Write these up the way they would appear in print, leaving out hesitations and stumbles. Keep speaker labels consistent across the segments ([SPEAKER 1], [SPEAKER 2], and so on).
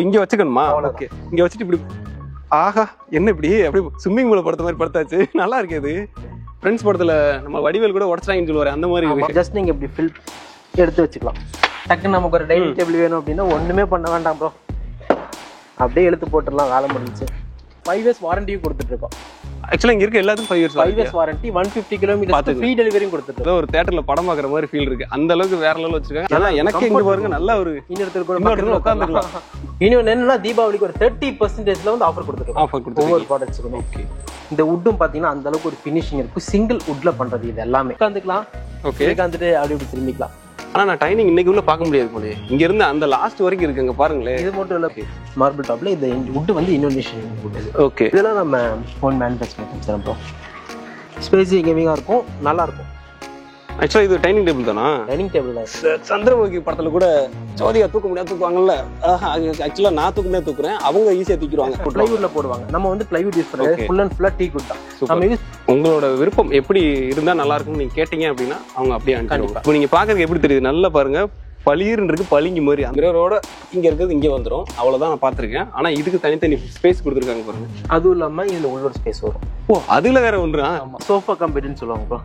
[SPEAKER 1] இங்க வச்சுக்கணுமா? ஓகே, இங்க வச்சுட்டு இப்படி. ஆஹா, என்ன இப்படி அப்படி ஸ்விம்மிங் பூல படுத்த மாதிரி படுத்தாச்சு. நல்லா இருக்கு இது. ஃப்ரெண்ட்ஸ் படத்துல நம்ம வடிவேல் கூட உடச்சிட்டாங்கன்னு சொல்லுவாரு, அந்த மாதிரி.
[SPEAKER 2] ஜஸ்ட் நீங்க இப்படி ஃபில் எடுத்து வச்சுக்கலாம். டக்குன்னு நமக்கு ஒரு டைனிங் டேபிள் வேணும் அப்படின்னா ஒண்ணுமே பண்ண வேண்டாம் ப்ரோ, அப்படியே எடுத்து போட்டுடலாம், வேலை முடிஞ்சு. 5 years வாரண்டியும் கொடுத்துட்டு இருக்கோம்.
[SPEAKER 1] ஆக்சுவலா இங்க இருக்க எல்லாத்துக்கும் 5 years
[SPEAKER 2] வாரண்டி, 150 kilometers ஃப்ரீ டெலிவரியும் கொடுத்துட்டு.
[SPEAKER 1] ஒரு தியேட்டர்ல படம் பாக்குற மாதிரி ஃபீல் இருக்கு. அந்த அளவுக்கு வேற லெவல் வச்சிருக்காங்க. ஆனா எனக்கு இங்க பாருங்க நல்ல ஒரு
[SPEAKER 2] இன்னொருத்தர் கூட உட்கார்ந்துக்கலாம். இன்னொன்னு என்னன்னா தீபாவளிக்கு ஒரு 30%ல வந்து ஆஃபர் கொடுத்துருக்கோம் ஒவ்வொரு ப்ராடக்ட்ஸுக்கும்.
[SPEAKER 1] ஓகே,
[SPEAKER 2] இந்த வுட்டும் பாத்தீங்கன்னா அந்த அளவுக்கு ஒரு ஃபினிஷிங் இருக்கு. சிங்கிள் வுட்ல பண்றது இது எல்லாமே. உட்காந்துக்கலாம். ஓகே, உட்காந்துட்டு அப்படி இப்படி திரும்பிக்கலாம்.
[SPEAKER 1] ஆனா நான் டைனிங் இன்னைக்கு உள்ள பார்க்க முடியாது போல. இங்க இருந்து அந்த லாஸ்ட் வரைக்கும் இருக்குங்க பாருங்களேன்.
[SPEAKER 2] இது மட்டும் இல்ல, மார்பிள் டாப்ல இந்த வுட் வந்து இந்தோனேஷியன் வுட்.
[SPEAKER 1] ஓகே,
[SPEAKER 2] இதெல்லாம் நம்ம ஓன் மேனுஃபேக்சரிங் பண்றோம். ஸ்பேசி கேமிங்கா இருக்கும், நல்லா இருக்கும்.
[SPEAKER 1] ஆக்சுவலா இது டைனிங் டேபிள் தானா?
[SPEAKER 2] டைனிங் டேபிள் தான்.
[SPEAKER 1] சந்திரமுகி படத்துல கூட ஜோதிகா தூக்க முடியாது தூக்குவாங்கல்ல. ஆக்சுவலா நான் தூக்க முடியாது தூக்குறேன், அவங்க ஈஸியா தூக்கிடுவாங்க.
[SPEAKER 2] பிளைவுட்ல போடுவாங்க. நம்ம வந்து பிளைவுட் யூஸ் பண்றது ஃபுல் அண்ட் ஃபுல்லா டீ குட் தான். நம்ம
[SPEAKER 1] உங்களோட விருப்பம் எப்படி இருந்தா நல்லா இருக்கும்னு நீங்க கேட்டீங்க அப்படின்னா அவங்க அப்படியே அனுப்பிடுவாங்க. இப்போ நீங்க பாக்குறதுக்கு எப்படி தெரியுது? நல்லா பாருங்க, பளிர்ன்னு இருக்கு, பளிங்கு மாதிரி. அந்த இங்க இருக்கிறது இங்க வந்துடும், அவ்வளவுதான் நான் பாத்திருக்கேன். ஆனா இதுக்கு தனித்தனி ஸ்பேஸ் கொடுத்துருக்காங்க பாருங்க.
[SPEAKER 2] அதுவும் இல்லாம இதுல உள்ள ஸ்பேஸ் வரும்.
[SPEAKER 1] ஓ, அதுல வேற ஒன்று.
[SPEAKER 2] சோஃபா கம்பெனின்னு சொல்லுவாங்க ப்ரோ.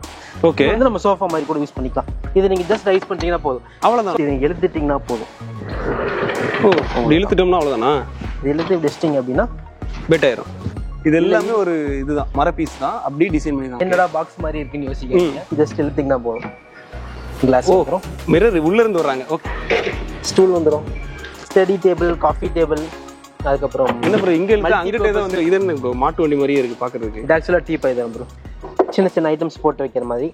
[SPEAKER 1] ஓகே,
[SPEAKER 2] வந்து நம்ம சோஃபா மாதிரி கூட யூஸ் பண்ணிக்கலாம். இதை நீங்க ஜஸ்ட் ரைஸ் பண்ணிட்டீங்கன்னா போதும், அவ்வளவுதான். இதை நீங்க எழுதிட்டீங்கன்னா போதும்.
[SPEAKER 1] ஓ, அப்படி இழுத்துட்டோம்னா அவ்வளவுதானா?
[SPEAKER 2] இது எழுதி வெஸ்டிங் அப்படின்னா
[SPEAKER 1] பெட் ஆயிரும். இது எல்லாமே ஒரு இதுதான், மர பீஸ் தான், அப்படியே டிசைன் பண்ணி.
[SPEAKER 2] என்னடா பாக்ஸ் மாதிரி இருக்குன்னு யோசிக்கிறீங்க, ஜஸ்ட் எழுதிட்டீங்கன்னா போதும். கிளாஸ் வந்துரும்,
[SPEAKER 1] மிரர் உள்ள இருந்து வர்றாங்க. ஓகே,
[SPEAKER 2] ஸ்டூல் வந்துரும், ஸ்டடி டேபிள், காஃபி டேபிள். அதுக்கப்புறம்
[SPEAKER 1] என்ன ப்ரோ இங்க இருந்து அங்கிட்டே தான் வந்து இது என்ன ப்ரோ, மாட்டு வண்டி மாதிரியே இருக்கு பாக்குறதுக்கு.
[SPEAKER 2] இது ஆக்சுவலா டீ பை தான் ப்ரோ, சின்ன சின்ன ஐட்டம்ஸ் போட்டு வைக்கிற மாதிரி.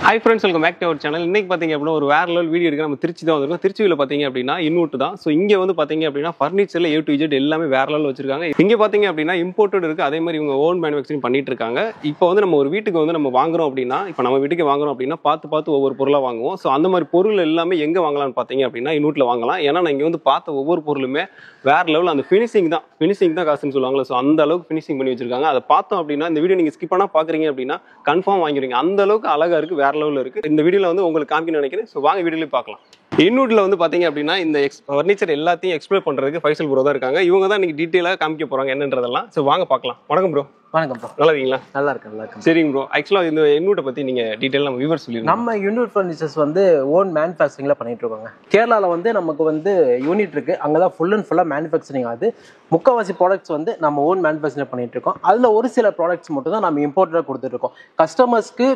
[SPEAKER 1] Hi friends, welcome back to our channel. இன்னைக்கு பார்த்தீங்க அப்படின்னா ஒரு வேற லெவல் வீடியோ எடுக்க நம்ம திருச்சி தான் வந்திருக்கோம். திருச்சியில் பார்த்தீங்க அப்படின்னா இன்வெர்ட் தான். ஸோ இங்கே வந்து பார்த்தீங்க அப்படின்னா ஃபர்னிச்சரில் A to Z எல்லாமே வேற லெவல் வச்சிருக்காங்க. இங்கே பார்த்தீங்க அப்படின்னா இம்போர்ட்டட் இருக்கு, அதே மாதிரி இவங்க ஓன் மேனுஃபேக்சரிங் பண்ணிட்டு இருக்காங்க. இப்போ வந்து நம்ம ஒரு வீட்டுக்கு வந்து நம்ம வாங்குறோம் அப்படின்னா, இப்போ நம்ம வீட்டுக்கு வாங்குறோம் அப்படின்னா பார்த்து ஒவ்வொரு பொருளாக வாங்குவோம். ஸோ அந்த மாதிரி பொருள் எல்லாமே எங்கே வாங்கலாம்னு பார்த்தீங்க அப்படின்னா இன்வெர்ட்ல வாங்கலாம். ஏன்னா நான் இங்கே வந்து பார்த்த ஒவ்வொரு பொருளுமே வேற லெவல். அந்த ஃபினிஷிங் தான் காசுன்னு சொல்லுவாங்களா. ஸோ அந்த அளவுக்கு ஃபினிஷிங் பண்ணி வச்சிருக்காங்க. அதை பார்த்தோம் அப்படின்னா இந்த வீடியோ நீங்கள் ஸ்கிப் பண்ணா பார்க்குறீங்க அப்படின்னா கன்ஃபார்ம் வாங்கிடுவீங்க. அந்த அளவுக்கு அழகா இருக்கு, வேற லெவலில் இருக்கு. இந்த வீடியோல வந்து உங்களுக்கு காமிக்கணும்னு நினைக்கிறேன். ஸோ வாங்க வீடியோல பார்க்கலாம். இன்னூட்ல வந்து பாத்தீங்க அப்படின்னா இந்த ஃபர்னிச்சர் எல்லாத்தையும் எக்ஸ்பிளைன் பண்றதுக்கு ஃபைசல் ப்ரோ தான் இருக்காங்க. இவங்க தான் இன்னைக்கு டீடைலா காமிக்க போறாங்க என்னன்றதெல்லாம். ஸோ வாங்க பார்க்கலாம். வணக்கம் ப்ரோ.
[SPEAKER 2] வணக்கம் ப்ரோ.
[SPEAKER 1] நல்லா இருக்கீங்களா?
[SPEAKER 2] நல்லா இருக்கேன். சரிங்க
[SPEAKER 1] ப்ரோ, ஆக்சுவலா இந்த இன்னூட்டை பத்தி நீங்க டீடைலா நம்ம வியூவர்ஸ் சொல்லிருங்க.
[SPEAKER 2] நம்ம யூனிட் ஃபர்னிச்சர்ஸ் வந்து ஓன் மேனுஃபேக்சரிங்ல பண்ணிட்டு இருக்காங்க. கேரளால வந்து நமக்கு வந்து யூனிட் இருக்கு, அங்கதான் ஃபுல் அண்ட் ஃபுல்லா மேனுஃபேக்சரிங் ஆகுது. முக்கால்வாசி ப்ராடக்ட்ஸ் வந்து நம்ம ஓன் மேனுஃபேக்சரிங் பண்ணிட்டு இருக்கோம். அதுல ஒரு சில ப்ராடக்ட்ஸ் மட்டும் தான் நம்ம இம்போர்ட்டடா கொடுத்துட்டு இருக்கோம். கஸ்டமர்ஸ்க்கு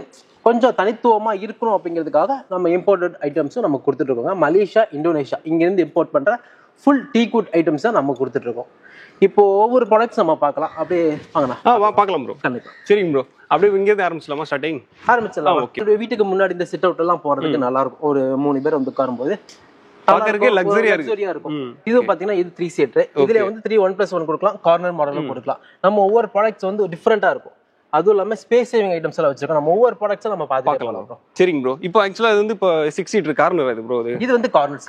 [SPEAKER 2] கொஞ்சம் தனித்துவமா இருக்கணும் அப்படிங்கிறதுக்காக நம்ம இம்போர்ட்டட் ஐட்டம்ஸும் நம்ம கொடுத்துட்டு இருக்கோங்க. மலேசியா, இந்தோனேஷியா இங்கிருந்து இம்போர்ட் பண்ற ஃபுல் டீ குட் ஐட்டம்ஸ் தான் நம்ம கொடுத்துட்டு இருக்கோம். இப்போ ஒவ்வொரு ப்ராடக்ட்ஸ் நம்ம பார்க்கலாம். அப்படியே வாங்கலாம்.
[SPEAKER 1] பார்க்கலாம் ப்ரோ. சரிங்க ப்ரோ, அப்படியே இங்க இருந்து ஆரம்பிச்சலாமா? ஸ்டார்டிங் ஆரம்பிச்சலாம்.
[SPEAKER 2] ஓகே, வீட்டுக்கு முன்னாடி இந்த சிட் அவுட் எல்லாம் போறதுக்கு நல்லா இருக்கும். ஒரு 3 பேர் வந்து உட்காரும்போது
[SPEAKER 1] பாக்கறதுக்கு லக்ஸரியா இருக்கும்.
[SPEAKER 2] இது பாத்தீங்கன்னா இது 3 சீட்டர். இதுல வந்து 3 1+1 கொடுக்கலாம், கார்னர் மாடலும் கொடுக்கலாம். நம்ம ஒவ்வொரு ப்ராடக்ட்ஸ் வந்து டிஃபரெண்டா இருக்கும். அதுவும் இல்லாம ஸ்பேஸ் சேவிங் ஐட்டம்ஸ் எல்லாம் வச்சிருக்கோம். நம்ம ஒவ்வொரு ப்ராடக்ட்ஸும் நம்ம பார்க்கலாம். சரிங்க
[SPEAKER 1] ப்ரோ. இப்போ ஆக்சுவலா இது வந்து இப்போ 6 சீட்டர் கார்னர் இது ப்ரோ. இது
[SPEAKER 2] வந்து கார்னர்ஸ்.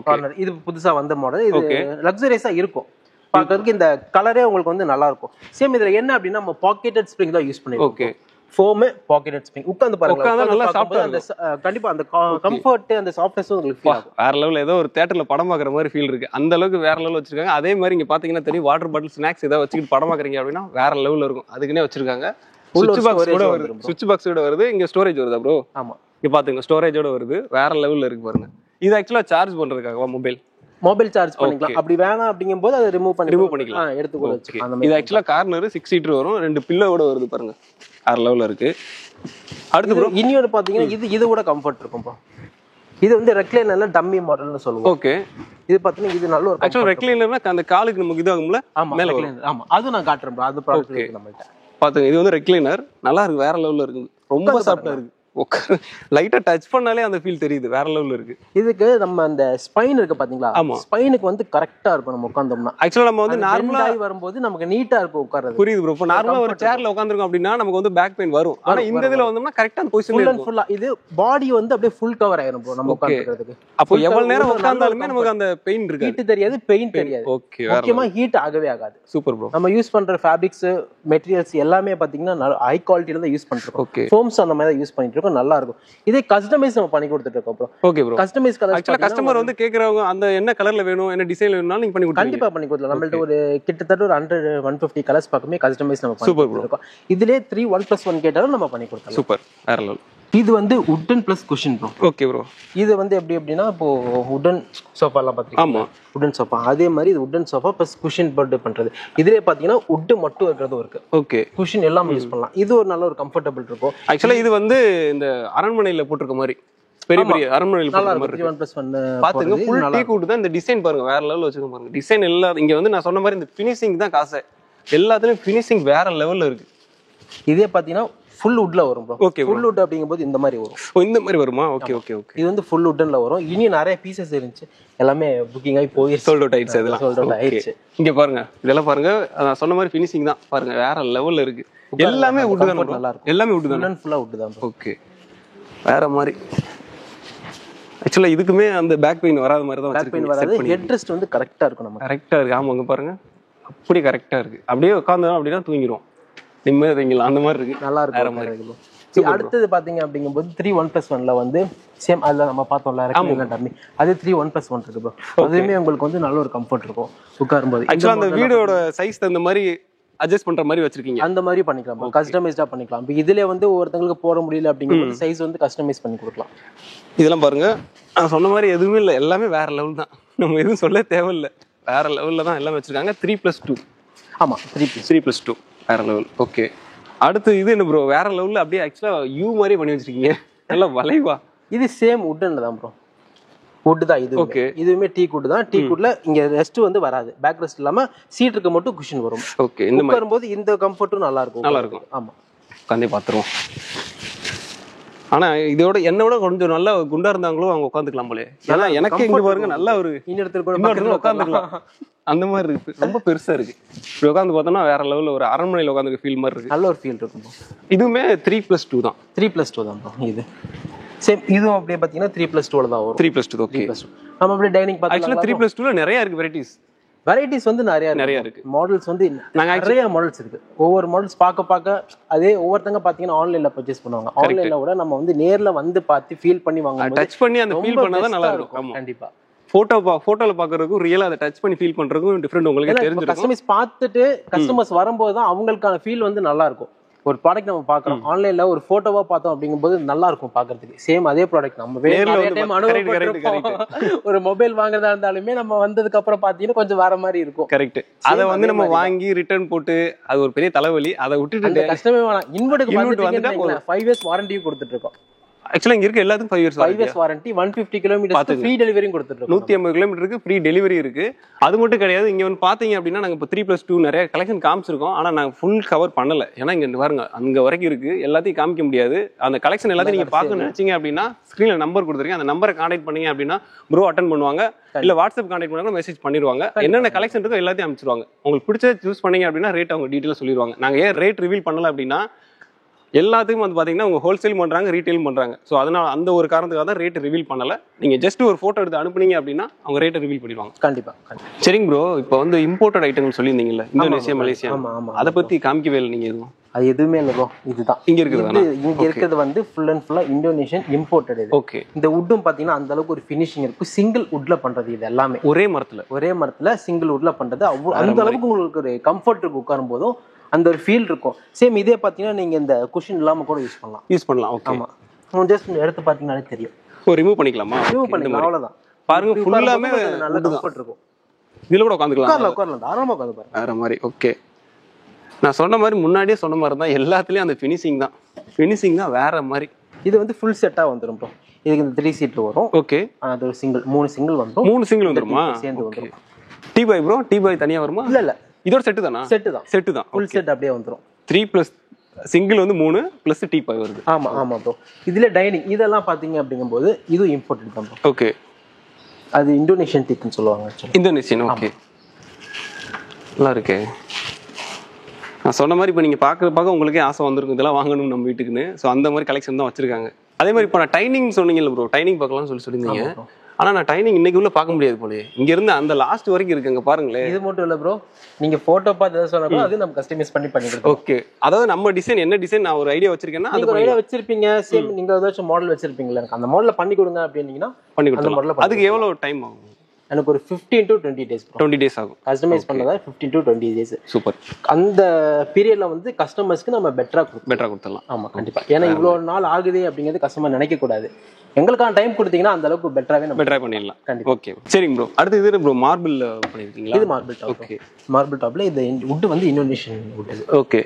[SPEAKER 2] கார்னர் இது புதுசா வந்த மாடல். இது லக்ஸரியஸா இருக்கும் பார்க்கறதுக்கு. இந்த கலரே உங்களுக்கு வந்து நல்லா இருக்கும். சேம் இதுல என்ன அப்படின்னா நம்ம பாக்கெட்டட் ஸ்ப்ரிங் தான் யூஸ் பண்ணிருக்கோம். Okay, foam pocketed spring. உட்கார்ந்து பாருங்க, நல்லா சாஃப்ட்டா அந்த கண்டிப்பா அந்த கம்ஃபர்ட் அந்த சாஃப்ட்னஸ் உங்களுக்கு ஃபீல் ஆகும்.
[SPEAKER 1] வேற லெவல். ஏதோ ஒரு தியேட்டர்ல படம் பார்க்குற மாதிரி ஃபீல் இருக்கு. அந்த அளவுக்கு வேற லெவல் வச்சிருக்காங்க. அதே மாதிரி இங்க பாத்தீங்கன்னா தெரியும், வாட்டர் பாட்டில் ஸ்நாக்ஸ் ஏதாவது வச்சுக்கிட்டு படம் பார்க்குறீங்க அப்படின்னா வேற லெவல்ல இருக்கும். அதுக்குன்னே வச்சிருக்காங்க. சுவிட்ச் பாக்ஸோட வருது. இங்க ஸ்டோரேஜ் வருதா ப்ரோ?
[SPEAKER 2] ஆமா,
[SPEAKER 1] இங்க பாத்துங்க ஸ்டோரேஜோட வருது. வேற லெவல்ல இருக்கு பாருங்க. இது ஆக்சுவலா சார்ஜ் பண்றதுக்காக
[SPEAKER 2] மொபைல் சார்ஜ் பண்ணிக்கலாம். அப்படி வேணாம் அப்படிங்கும்போது அதை ரிமூவ் பண்ணிக்கலாம். எடுத்து கூட வச்சுக்கலாம்.
[SPEAKER 1] இது ஆக்சுவலா கார்னர் 6 சீட்டர் வரும். 2 பில்லோட வருது பாருங்க. வேற லெவல்ல இருக்கு. அடுத்து ப்ரோ
[SPEAKER 2] இன்னொரு பாத்தீங்கன்னா இது கூட கம்ஃபர்ட் இருக்கும் ப்ரோ. இது வந்து ரெக்லைனர்ல டம்மி மாடல்னு சொல்லுவோம்.
[SPEAKER 1] ஓகே,
[SPEAKER 2] இது பாத்தீங்கன்னா இது நல்ல ஒரு
[SPEAKER 1] ஆக்சுவலா ரெக்லைனர்னா அந்த காலுக்கு நமக்கு இது ஆகும்ல.
[SPEAKER 2] மேல ரெக்லைனர். ஆமா, அது நான் காட்டுறேன் ப்ரோ. அது ப்ராடக்ட் இருக்கு நம்மள்ட்ட.
[SPEAKER 1] பாத்துங்க, இது வந்து ரெக்லைனர் நல்லா இருக்கு, வேற லெவல்ல இருக்கு. ரொம்ப சாஃப்ட்டா இருக்கு. லைட்டா டச் பண்ணாலே அந்த ஃபீல் தெரியுது, வேற லெவல்ல இருக்கு.
[SPEAKER 2] இதுக்கு நம்ம அந்த ஸ்பைன் இருக்கு பாத்தீங்களா,
[SPEAKER 1] ஆமா.
[SPEAKER 2] ஸ்பைனுக்கு வந்து கரெக்டா இருக்கும் நம்ம உட்கார்ந்தோம்னா.
[SPEAKER 1] ஆக்சுவலா நம்ம வந்து நார்மலா
[SPEAKER 2] வரும்போது நமக்கு நீட்டா இருக்கும் உட்கார்றது.
[SPEAKER 1] புரியுது ப்ரோ. இப்போ நார்மலா ஒரு சேர்ல உட்கார்ந்திருக்கோம் அப்படின்னா நமக்கு வந்து பேக் பெயின் வரும். ஆனா இந்த இதுல வந்தோம்னா கரெக்ட்டா அந்த பொசிஷன்ல இருக்கும்.
[SPEAKER 2] ஃபுல்லா இது பாடி வந்து அப்படியே ஃபுல் கவர் ஆயிரும் ப்ரோ நம்ம உட்கார்ந்திருக்கிறதுக்கு.
[SPEAKER 1] அப்போ எவ்வளவு நேரம் உட்கார்ந்தாலுமே நமக்கு அந்த பெயின் இருக்கு.
[SPEAKER 2] ஹீட் தெரியாது, பெயின் தெரியாது.
[SPEAKER 1] ஓகே.
[SPEAKER 2] முக்கியமா ஹீட் ஆகவே ஆகாது.
[SPEAKER 1] Super bro.
[SPEAKER 2] நம்ம யூஸ் பண்ற ஃபேப்ரிக்ஸ், மெட்டீரியல்ஸ் எல்லாமே பாத்தீங்கன்னா ஹை குவாலிட்டில தான் யூஸ் பண்றோம். ஃபோம்ஸ் அந்த மாதிரி தான் யூஸ் பண்ணிட்டு இருக்கோம், நல்லா இருக்கும். இதே கஸ்டமைஸ் நம்ம பண்ணி கொடுத்துட்டு இருக்கோம் bro.
[SPEAKER 1] Okay bro.
[SPEAKER 2] Customize colour
[SPEAKER 1] actually customer வந்து கேக்குறவங்க அந்த என்ன கலர்ல வேணும், என்ன டிசைன்ல வேணும்னாலும் நீங்க பண்ணி கொடுங்க.
[SPEAKER 2] கண்டிப்பா பண்ணி கொடுக்கலாம். நம்மள்ட்ட ஒரு கிட்டத்தட்ட ஒரு 100-150 கலர்ஸ் பக்கமே கஸ்டமைஸ் நம்ம பண்ணி கொடுத்துருக்கோம். இதுலயே 3 1+1 கேட்டாலும் நம்ம பண்ணி கொடுக்கலாம்.
[SPEAKER 1] சூப்பர், வேற லெவல்.
[SPEAKER 2] இது வந்து வுடன் plus cushion bro.
[SPEAKER 1] Okay bro.
[SPEAKER 2] இது வந்து எப்படி அப்படின்னா இப்போ வுடன் சோஃபாலாம் பாத்தீங்கன்னா, ஆமா வுடன் சோஃபா, அதே மாதிரி இது வுடன் சோஃபா பிளஸ் குஷன் போட்டு பண்றது. இதுலயே பாத்தீங்கன்னா வுட் மட்டும் இருக்கிறதும் இருக்கு. ஓகே. குஷன் எல்லாமே யூஸ் பண்ணலாம். இது ஒரு நல்ல ஒரு கம்ஃபர்டபிள் இருக்கும்.
[SPEAKER 1] ஆக்சுவலா இது வந்து இந்த அரண்மனையில போட்டிருக்க மாதிரி பெரிய பெரிய அரண்மனையில போட்டிருக்க மாதிரி
[SPEAKER 2] 1+1
[SPEAKER 1] பாத்துங்க. ஃபுல் டீ கூட் தான். இந்த டிசைன் பாருங்க, வேற லெவல்ல வச்சிருக்க பாருங்க. டிசைன் எல்லாம் இங்க வந்து நான் சொன்ன மாதிரி இந்த ஃபினிஷிங் தான் காசு. எல்லாத்துலயும் ஃபினிஷிங் வேற லெவல்ல இருக்கு.
[SPEAKER 2] இதே பாத்தீங்கன்னா ஃபுல் வுட்ல வரும் ப்ரோ.
[SPEAKER 1] ஓகே.
[SPEAKER 2] ஃபுல் வுட் அப்படிங்கும்போது இந்த மாதிரி வரும்.
[SPEAKER 1] ஓ, இந்த மாதிரி வருமா? Okay okay okay.
[SPEAKER 2] இது வந்து ஃபுல் வுட்ல வரும். இனி நிறைய பீசஸ் இருந்துச்சு, எல்லாமே புக்கிங் ஆகி போயிடுச்சு,
[SPEAKER 1] சோல்ட் அவுட் ஆயிடுச்சு. அதெல்லாம்
[SPEAKER 2] சோல்ட் அவுட் ஆயிடுச்சு.
[SPEAKER 1] இங்க பாருங்க, இதெல்லாம் பாருங்க, நான் சொன்ன மாதிரி ஃபினிஷிங் தான் பாருங்க, வேற லெவல்ல இருக்கு. எல்லாமே வுட் தான், நல்லா இருக்கும். எல்லாமே வுட் தான்,
[SPEAKER 2] ஃபுல்லா வுட் தான்.
[SPEAKER 1] ஓகே. வேற மாதிரி. ஆக்சுவலா இதுக்குமே அந்த பேக் பெயின் வராத மாதிரி தான்
[SPEAKER 2] பேக் பெயின் வராது. ஹெட் ரெஸ்ட் வந்து கரெக்டா இருக்கும். நம்ம
[SPEAKER 1] கரெக்டா இருக்கு. ஆமாங்க பாருங்க, அப்படியே கரெக்டா இருக்கு. அப்படியே உட்கார்ந்தோம் அப்படின்னா தூங்கிரும், நிம்மதியா தூங்கிடலாம். அந்த மாதிரி இருக்கு, நல்லா இருக்கு. வேற மாதிரி. அடுத்தது பாத்தீங்க அப்படிங்கும்போது 3 1+1ல வந்து சேம் அதுல நம்ம பார்த்தோம்ல ரெக்டாங்கிள் டம்மி, அது 3 1+1 இருக்கு ப்ரோ. அதுவுமே உங்களுக்கு வந்து நல்ல ஒரு கம்ஃபர்ட் இருக்கும் உட்காரும்போது. ஆக்சுவலா அந்த வீடோட சைஸ் அந்த மாதிரி அட்ஜஸ்ட் பண்ற மாதிரி வச்சிருக்கீங்க.
[SPEAKER 2] அந்த மாதிரி பண்ணிக்கலாம், கஸ்டமைஸ்டா பண்ணிக்கலாம். இப்போ இதுல வந்து ஒவ்வொருத்தங்களுக்கு போட முடியல அப்படிங்கும்போது சைஸ் வந்து கஸ்டமைஸ் பண்ணி கொடுக்கலாம்.
[SPEAKER 1] இதெல்லாம் பாருங்க, நான் சொன்ன மாதிரி எதுவுமே இல்லை, எல்லாமே வேற லெவல் தான். நம்ம எதுவும் சொல்ல தேவையில்லை, வேற லெவல்ல தான் எல்லாம் வச்சிருக்காங்க. 3+2.
[SPEAKER 2] ஆமா,
[SPEAKER 1] 3+2 வேற லெவல். ஓகே. அடுத்து இது என்ன ப்ரோ? வேற லெவல்ல அப்படியே ஆக்சுவலா யூ மாதிரி பண்ணி வச்சிருக்கீங்க, நல்லா வளைவா.
[SPEAKER 2] இது சேம் வுட்ல தான் ப்ரோ. வுட் தான் இது. ஓகே. இதுவுமே டீ குட் தான். டீ குட்ல இங்க ரெஸ்ட் வந்து வராது, பேக் ரெஸ்ட் இல்லாம சீட்டுக்கு மட்டும் குஷன் வரும். ஓகே. இந்த மாதிரி வரும்போது இந்த கம்ஃபர்ட்டும் நல்லா இருக்கும், நல்லா இருக்கும். ஆமா, உட்காந்தே பாத்துறோம்.
[SPEAKER 1] ஆனா இதோட என்னோட கொஞ்சம் நல்லா குண்டா இருந்தாங்களோ அவங்க உட்காந்துக்கலாம் போலே. ஏன்னா எனக்கு இங்க பாருங்க நல்லா ஒரு
[SPEAKER 2] இன்னொருத்தர் கூட
[SPEAKER 1] உட்காந்துக்கலாம், அந்த மாதிரி இருக்கு. ரொம்ப பெருசா இருக்கு. இப்படி உட்காந்து பார்த்தோம்னா வேற லெவல்ல ஒரு அரண்மனையில உட்காந்து ஃபீல் மாதிரி இருக்கு, நல்ல ஒரு ஃபீல் இருக்கும். இதுவுமே 3+2 தான். 3+2 தான் ப்ரோ. இது சேம். இதுவும் அப்படியே பாத்தீங்கன்னா 3+2ல தான் வரும். 3+2. ஓகே. நம்ம அப்படியே டைனிங் பார்த்தா ஆக்சுவலா 3+2ல நிறைய இருக்கு வெரைட்டிஸ் வந்து நிறைய இருக்கு. மாடல்ஸ் வந்து நிறைய மாடல்ஸ் இருக்கு. ஒவ்வொரு மாடல்ஸ் பார்க்க அதே ஒவ்வொருத்தங்க பாத்தீங்கன்னா ஆன்லைன்ல பர்ச்சேஸ் பண்ணுவாங்க. ஆன்லைன்ல விட நம்ம வந்து நேர்ல வந்து பார்த்து ஃபீல் பண்ணி வாங்கும்போது, டச் பண்ணி அந்த ஃபீல் பண்ணாதான் நல்லா இருக்கும். கண்டிப்பா போட்டோல பாக்குறதுக்கும் ரியலா அதை டச் பண்ணி ஃபீல் பண்றதுக்கும் டிஃபரெண்ட் உங்களுக்கு தெரிஞ்சிருக்கும். கஸ்டமைஸ் பார்த்துட்டு கஸ்டமர்ஸ் வரும்போது தான் அவங்களுக்கான ஃபீல் வந்து நல்லா இருக்கும். ஒரு ப்ராடக்ட் நம்ம பாக்குறோம் ஆன்லைன்ல, ஒரு போட்டோவா பார்த்தோம் அப்படிங்கும்போது நல்லா இருக்கும் பாக்குறதுக்கு. சேம் அதே ப்ராடக்ட் நம்ம ஒரு மொபைல் வாங்குறதா இருந்தாலுமே நம்ம வந்ததுக்கு அப்புறம் பாத்தீங்கன்னா கொஞ்சம் வேற மாதிரி இருக்கும். கரெக்ட். அதை வந்து நம்ம வாங்கி ரிட்டர்ன் போட்டு அது ஒரு பெரிய தலைவலி. அதை விட்டுட்டு கஷ்டமே வேணாம். இன்வெர்ட்டுக்கு 5 இயர்ஸ் வாரண்டியும் கொடுத்துட்டு இருக்கோம். ஆக்சுவலா இங்க இருக்க எல்லாத்துக்கும் 5 இயர்ஸ் வாரண்டி, 150 கிலோமீட்டர் ஃப்ரீ டெலிவரியும் கொடுத்துட்டு இருக்கோம். 150 கிலோமீட்டருக்கு ஃப்ரீ டெலிவரி இருக்கு. அது மட்டும் கிடையாது, இங்க வந்து பாத்தீங்க அப்படின்னா நாங்க இப்போ 3+2 நிறைய கலெக்ஷன் காமிச்சிருக்கோம். ஆனா நாங்க ஃபுல் கவர் பண்ணல. ஏன்னா இங்க பாருங்க அங்க வரைக்கும் இருக்கு, எல்லாத்தையும் காமிக்க முடியாது. அந்த கலெக்ஷன் எல்லாத்தையும் நீங்க பார்க்கணும்னு நினைச்சீங்க அப்படின்னா ஸ்கிரீன்ல நம்பர் கொடுத்துருக்கேன், அந்த நம்பரை கான்டாக்ட் பண்ணீங்க அப்படின்னா ப்ரோ அட்டன் பண்ணுவாங்க, இல்ல வாட்ஸ்அப் கான்டாக்ட் பண்ணாங்க மெசேஜ் பண்ணிடுவாங்க. என்னென்ன கலெக்ஷன் இருக்கோ எல்லாத்தையும் அனுப்பிச்சிருவாங்க. உங்களுக்கு பிடிச்ச சூஸ் பண்ணீங்க அப்படின்னா ரேட் அவங்க டீட்டெயிலாக சொல்லிடுவாங்க. நாங்க ஏன் ரேட் ரிவீல் பண்ணல அப்படின்னா எல்லாத்துக்கும் வந்து பாத்தீங்கன்னா அவங்க ஹோல்சேல் பண்றாங்க, ரீட்டைல் பண்றாங்க. ஸோ அதனால அந்த ஒரு காரணத்துக்காக தான் ரேட் ரிவீல் பண்ணல. நீங்க ஜஸ்ட் ஒரு போட்டோ எடுத்து அனுப்புனீங்க அப்படின்னா அவங்க ரேட்டை ரிவீல் பண்ணிடுவாங்க. கண்டிப்பா. சரிங்க ப்ரோ, இப்போ வந்து இம்போர்ட்டட் ஐட்டங்கள் சொல்லியிருந்தீங்கல்ல, இந்தோனேஷியா, மலேசியா, அதை பத்தி காமிக்கவே இல்லை நீங்க எதுவும்? அது எதுவுமே இல்லை ப்ரோ. இதுதான் இங்க இருக்கிறது வந்து ஃபுல் அண்ட் ஃபுல்லா இந்தோனேஷியன் இம்போர்ட்டட். ஓகே. இந்த வுட்டும் பாத்தீங்கன்னா அந்த அளவுக்கு ஒரு ஃபினிஷிங் இருக்கும். சிங்கிள் வுட்ல பண்றது இது எல்லாமே, ஒரே மரத்துல சிங்கிள் வுட்ல பண்றது. அந்த அளவுக்கு உங்களுக்கு ஒரு கம்ஃபர்ட் இருக்கு உட்காரும் போதும், அந்த ஒரு ஃபீல் இருக்கும். சேம் இதே பாத்தீங்கன்னா நீங்க இந்த குஷன் இல்லாம கூட யூஸ் பண்ணலாம். ஓகே. ஆமா, ஜஸ்ட் எடுத்து பாத்தீங்கன்னாலே தெரியும். ஓ, ரிமூவ் பண்ணிக்கலாமா? ரிமூவ் பண்ணிக்கலாம், அவ்வளவுதான். பாருங்க ஃபுல்லாமே நல்ல கம்ஃபர்ட் இருக்கும். இதுல கூட உட்கார்ந்துக்கலாம், தாராளமா உட்கார்ந்து பாருங்க. வேற மாதிரி. ஓகே. நான் சொன்ன மாதிரி முன்னாடியே சொன்ன மாதிரி தான் எல்லாத்துலயும் அந்த ஃபினிஷிங் தான் வேற மாதிரி. இது வந்து ஃபுல் செட்டா வந்துரும் ப்ரோ. இதுக்கு இந்த 3 சீட் வரும். ஓகே. அது ஒரு சிங்கிள் 3 சிங்கிள் வந்துரும். 3 சிங்கிள் வந்துருமா? சேர்ந்து வந்துரும். Tea bye bro, tea boy தனியா வருமா? இல்ல இதோட செட்டு தானா? செட்டு தான் ஃபுல் செட் அப்படியே வந்துரும். 3+2 சிங்கிள் வந்து 3 ப்ளஸ் டீபாய் வருது.
[SPEAKER 2] ஆமா ஆமா ப்ரோ. இதுல டைனிங் இதெல்லாம் பாத்தீங்க அப்படிங்கும்போது இது இம்போர்ட்டட் தான் ப்ரோ.
[SPEAKER 1] ஓகே.
[SPEAKER 2] அது இந்தோனேஷியன் டீக்னு சொல்லுவாங்க ஆக்சுவலி.
[SPEAKER 1] இந்தோனேஷியன். ஓகே. நல்லா இருக்கே. நான் சொன்ன மாதிரி இப்போ நீங்கள் பார்க்க உங்களுக்கே ஆசை வந்திருக்கும் இதெல்லாம் வாங்கணும் நம்ம வீட்டுக்குன்னு. ஸோ அந்த மாதிரி கலெக்ஷன் தான் வச்சிருக்காங்க. அதே மாதிரி இப்போ நான் டைனிங் சொன்னீங்கல்ல ப்ரோ, டைனிங் பார்க்கலாம்னு சொல்லியிருந்தீங்க. ஆனால் நான் டைனிங் இன்னைக்கு உள்ள பார்க்க முடியாது போலயே. இருந்து அந்த லாஸ்ட் வரைக்கும் இருக்குங்க பாருங்களேன். இது
[SPEAKER 2] மட்டும் இல்லை ப்ரோ, நீங்க போட்டோ பார்த்து எதாவது சொன்னா அது நம்ம கஸ்டமைஸ் பண்ணி கொடுப்போம்.
[SPEAKER 1] ஓகே. அதாவது நம்ம டிசைன் என்ன டிசைன் நான் ஒரு ஐடியா வச்சிருக்கேன்னா
[SPEAKER 2] அந்த ஐடியா வச்சிருப்பீங்க, சேம் நீங்க ஏதாச்சும் மாடல் வச்சிருப்பீங்களா, அந்த மாடல்ல பண்ணி கொடுங்க அப்படின்னீங்கன்னா
[SPEAKER 1] பண்ணி கொடுத்துடலாம். அதுக்கு எவ்வளவு டைம் ஆகும்?
[SPEAKER 2] எனக்கு ஒரு 15 to 20 days.
[SPEAKER 1] 20 days ஆகும்
[SPEAKER 2] கஸ்டமைஸ் பண்ணதா. 15 to 20 days.
[SPEAKER 1] சூப்பர்.
[SPEAKER 2] அந்த பீரியட்ல வந்து கஸ்டமர்ஸ்க்கு நம்ம பெட்டரா கொடுத்துடலாம். ஆமா கண்டிப்பா. ஏன்னா இவ்வளவு நாள் ஆகுது அப்படிங்கிறது கஸ்டமர் நினைக்க கூடாது. எங்களுக்கான டைம் கொடுத்தீங்கன்னா அந்த அளவுக்கு பெட்டரா பண்ணிடலாம். கண்டிப்பா. ஓகே சரிங்க ப்ரோ. அடுத்து இது ப்ரோ மார்பிள் பண்ணிருக்கீங்களா? இது மார்பிள் டாப். ஓகே. மார்பிள் டாப்ல இது வுட் வந்து இந்தோனேஷியன் வுட் இது. ஓகே.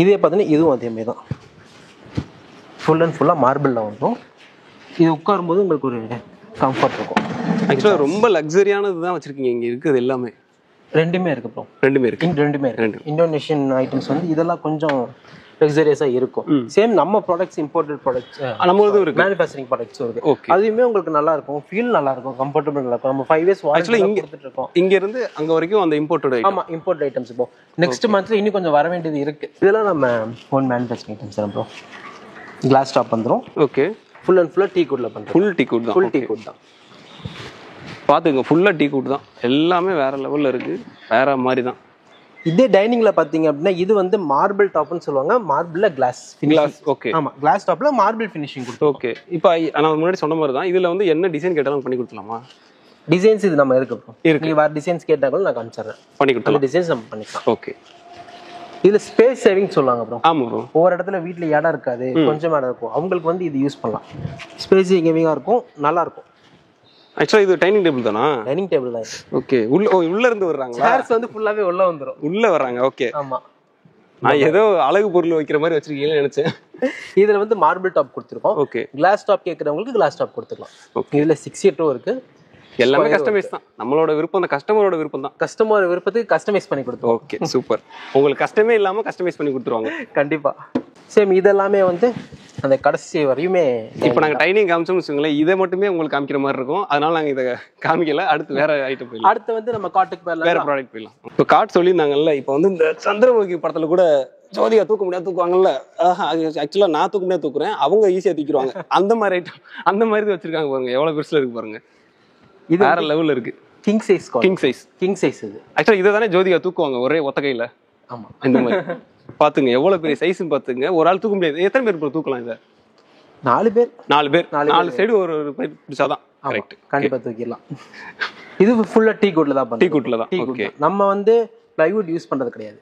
[SPEAKER 2] இதே பார்த்தீங்கன்னா இதுவும் அதே மாதிரி தான். ஃபுல் அண்ட் ஃபுல்லா மார்பிள்ல வந்துடும். இது உட்காரும்போது உங்களுக்கு ஒரு கம்ஃபர்ட் இருக்கும்.
[SPEAKER 1] ஆக்சுவலாக ரொம்ப லக்ஸரியானது தான் வச்சிருக்கீங்க. இங்கே இருக்குது எல்லாமே.
[SPEAKER 2] ரெண்டுமே இருக்கு ப்ரோ. ரெண்டுமே
[SPEAKER 1] இருக்கு.
[SPEAKER 2] இந்தோனேஷியன் ஐட்டம்ஸ் வந்து இதெல்லாம் கொஞ்சம் லக்ஸரியஸாக இருக்கும். சேம் நம்ம ப்ராடக்ட்ஸ் இம்போர்ட்டட் ப்ராடக்ட்ஸ் நம்மளது இருக்கு. மேனுஃபேக்சரிங் ப்ராடக்ட்ஸ் இருக்கு. அதுவுமே உங்களுக்கு நல்லா இருக்கும், ஃபீல் நல்லா இருக்கும், கம்ஃபர்டபுள் நல்லா இருக்கும். நம்ம 5 years
[SPEAKER 1] ஆக்சுவலி இங்க கொடுத்துட்டு இருக்கோம். இங்க இருந்து அங்க வரைக்கும் அந்த இம்போர்ட்டட் ஐட்டம்.
[SPEAKER 2] ஆமா இம்போர்ட் ஐட்டம்ஸ். இப்போ நெக்ஸ்ட் மந்த்ல இன்னும் கொஞ்சம் வர வேண்டியது இருக்கு. இதெல்லாம் நம்ம ஓன் மேனுஃபேக்சரிங் ஐட்டம்ஸ் தான் ப்ரோ. கிளாஸ் டாப் வந்துரும். ஓகே. ஃபுல் அண்ட் ஃபுல்லா டீ குட்ல பண்றோம். ஃபுல் டீ குட் தான்.
[SPEAKER 1] பாத்துங்க ஃபுல்லா டீ குட் தான். எல்லாமே வேற லெவல்ல இருக்கு. வேற மாதிரி தான்.
[SPEAKER 2] இதே டைனிங்ல பாத்தீங்க அப்படின்னா இது வந்து மார்பிள் டாப்னு சொல்லுவாங்க. மார்பிள்ல கிளாஸ்.
[SPEAKER 1] ஓகே.
[SPEAKER 2] ஆமா கிளாஸ் டாப்ல மார்பிள் ஃபினிஷிங் கொடுத்து.
[SPEAKER 1] ஓகே. இப்போ நான் முன்னாடி சொன்ன மாதிரி தான் இதுல வந்து என்ன டிசைன் கேட்டாலும் பண்ணி கொடுத்துலாமா?
[SPEAKER 2] டிசைன்ஸ் இது நம்ம இருக்கு. நீங்க வேற டிசைன்ஸ் கேட்டாலும் நான் காமிச்சறேன்.
[SPEAKER 1] பண்ணி கொடுத்துலாம்.
[SPEAKER 2] டிசைன்ஸ் நம்ம பண்ணிக்கலாம்.
[SPEAKER 1] ஓகே.
[SPEAKER 2] இதுல ஸ்பேஸ் சேவிங் சொல்லுவாங்க ப்ரோ.
[SPEAKER 1] ஆமா ப்ரோ.
[SPEAKER 2] ஒவ்வொரு இடத்துல வீட்ல இடம் இருக்காது, கொஞ்சம் இடம் இருக்கும், அவங்களுக்கு வந்து இது யூஸ் பண்ணலாம். ஸ்பேஸ் சேவிங்கா இருக்கும், நல்லா இருக்கும்.
[SPEAKER 1] ஆக்சுவலா இது டைனிங் டேபிள் தானா?
[SPEAKER 2] டைனிங் டேபிள் தான்.
[SPEAKER 1] ஓகே. உள்ள இருந்து வர்றாங்க.
[SPEAKER 2] சேர்ஸ் வந்து ஃபுல்லாவே உள்ள வந்துரும்.
[SPEAKER 1] உள்ள வர்றாங்க. ஓகே.
[SPEAKER 2] ஆமா.
[SPEAKER 1] நான் ஏதோ அழகு பொருள் வைக்கிற மாதிரி வச்சிருக்கீங்கன்னு நினைச்சேன்.
[SPEAKER 2] இதுல வந்து மார்பிள் டாப் கொடுத்துருக்கோம். ஓகே. கிளாஸ் டாப் கேக்குறவங்களுக்கு கிளாஸ் டாப் கொடுத்துக்கலாம். இதுல 6 இருக்கு.
[SPEAKER 1] எல்லாமே கஸ்டமைஸ் தான். நம்மளோட விருப்பம் தான், கஸ்டமரோட விருப்பம் தான்.
[SPEAKER 2] கஸ்டமர் விருப்பத்துக்கு கஸ்டமைஸ் பண்ணி கொடுத்துருவோம்.
[SPEAKER 1] Okay super. உங்களுக்கு கஸ்டமே இல்லாம கஸ்டமைஸ் பண்ணி கொடுத்துருவாங்க.
[SPEAKER 2] கண்டிப்பா. சேம் இதெல்லாமே வந்து அந்த கடைசி வரையுமே
[SPEAKER 1] இப்போ நாங்கள் டைனிங் காமிச்சோம்னு வச்சுக்கோங்களேன், இதை மட்டுமே உங்களுக்கு காமிக்கிற மாதிரி இருக்கும். அதனால நாங்கள் இதை காமிக்கல. அடுத்து வேற ஐட்டம் போயிடலாம்.
[SPEAKER 2] அடுத்து வந்து நம்ம காட்டுக்கு போயிடலாம்.
[SPEAKER 1] வேற ப்ராடக்ட் போயிடலாம். இப்போ காட் சொல்லியிருந்தாங்கல்ல, இப்போ வந்து இந்த சந்திரமுகி படத்துல கூட ஜோதிகா தூக்க முடியாது தூக்குவாங்கல்ல. ஆக்சுவலா நான் தூக்க முடியாது தூக்குறேன், அவங்க ஈஸியா தூக்கிடுவாங்க. அந்த மாதிரி ஐட்டம் அந்த மாதிரி வச்சிருக்காங்க பாருங்க. எவ்வளவு பெருசுல இருக்கு பாருங்க. இது வேற லெவல்ல இருக்கு.
[SPEAKER 2] கிங் சைஸ் இது.
[SPEAKER 1] ஆக்சுவலா இதை தானே ஜோதிகா தூக்குவாங்க ஒரே ஒத்த கையில.
[SPEAKER 2] ஆமா
[SPEAKER 1] இந்த மாதிரி பாத்துங்க எவ்வளவு பெரிய சைஸ்ன்னு பாத்துங்க. ஒரு ஆள் தூக்க முடியாது. எத்தனை பேர் தூக்கலாம் இதை? 4 பேர். 4 சைடு ஒரு பைப் பிடிச்சாதான் கரெக்ட்.
[SPEAKER 2] கண்டிப்பா தூக்கிடலாம். இது ஃபுல்லா டீ குட்ல தான் பண்றோம்.
[SPEAKER 1] டீ குட்ல தான். ஓகே.
[SPEAKER 2] நம்ம வந்து பிளைவுட் யூஸ் பண்றது கிடையாது.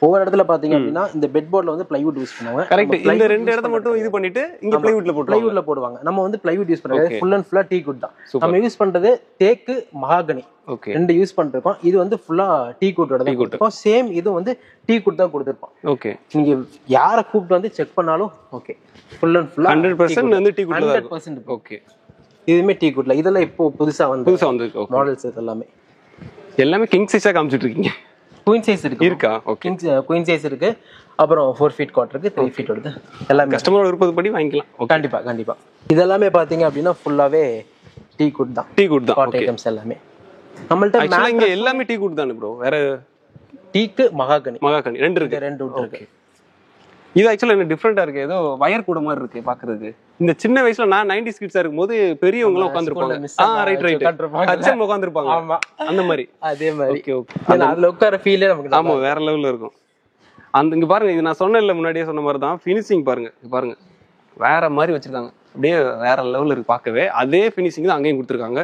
[SPEAKER 2] ஒவ்வொரு இடத்துல பாத்தீங்க அப்படின்னா இந்த பெட் போர்ட்ல வந்து பிளைவுட் யூஸ் பண்ணுவாங்க.
[SPEAKER 1] கரெக்ட். இந்த ரெண்டு இடத்த மட்டும் இது பண்ணிட்டு இங்க பிளைவுட்ல
[SPEAKER 2] போடுவாங்க. நம்ம வந்து பிளைவுட் யூஸ் பண்றது ஃபுல் அண்ட் ஃபுல்லா டீ குட் தான். நம்ம யூஸ் பண்றது தேக்கு, மகாகனி. ஓகே. ரெண்டு யூஸ் பண்ணிருக்கோம். இது வந்து ஃபுல்லா டீ குட்டோட தான் கொடுத்திருக்கோம். சேம் இது வந்து டீ குட் தான் கொடுத்திருப்போம். ஓகே. நீங்க யார கூப்பிட்டு வந்து செக் பண்ணாலும் ஓகே. ஃபுல் அண்ட் ஃபுல்லா
[SPEAKER 1] 100% வந்து டீ குட்ல தான்.
[SPEAKER 2] 100%. ஓகே. இதுமே டீ குட்ல. இதெல்லாம் இப்போ புதுசா வந்து மாடல்ஸ் எல்லாமே
[SPEAKER 1] கிங் சைஸா காமிச்சிட்டு இருக்கீங்க.
[SPEAKER 2] குயின் சைஸ் இருக்கா? ஓகே. குயின் சைஸ் இருக்கு. அப்புறம் 4 feet காட் இருக்கு, 3 feet வருது. எல்லாமே
[SPEAKER 1] கஸ்டமரோட விருப்பப்படி வாங்கிக்கலாம்.
[SPEAKER 2] கண்டிப்பா. இதெல்லாமே பாத்தீங்க அப்படின்னா ஃபுல்லாவே டீ குட் தான். காட் ஐட்டம்ஸ் எல்லாமே நம்மள்ட்ட.
[SPEAKER 1] ஆக்சுவலா இங்க எல்லாமே டீ குட் தானே ப்ரோ? வேற
[SPEAKER 2] டீக்கு மகாகனி
[SPEAKER 1] ரெண்டு இருக்கு. இது ஆக்சுவலா என்ன டிஃபரெண்டா இருக்கு. ஏதோ வயர் கூட மாதிரி இருக்கு பாக்குறதுக்கு. இந்த சின்ன வயசுல நான் 90s கிட்ஸா இருக்கும்போது பெரியவங்க எல்லாம் உட்கார்ந்திருப்பாங்க. ரைட் அச்சன் உட்கார்ந்திருப்பாங்க. ஆமா அந்த மாதிரி.
[SPEAKER 2] அதே மாதிரி. ஓகே. அதுல உட்கார ஃபீலே நமக்கு
[SPEAKER 1] ஆமா வேற லெவல்ல இருக்கும். அந்த இங்க பாருங்க, இது நான் சொன்னேன்ல முன்னாடியே சொன்ன மாதிரி தான் ஃபினிஷிங் பாருங்க வேற மாதிரி வச்சிருக்காங்க. அப்படியே வேற லெவல்ல இருக்கு பார்க்கவே. அதே ஃபினிஷிங் தான் அங்கேயும் கொடுத்துருக்காங்க.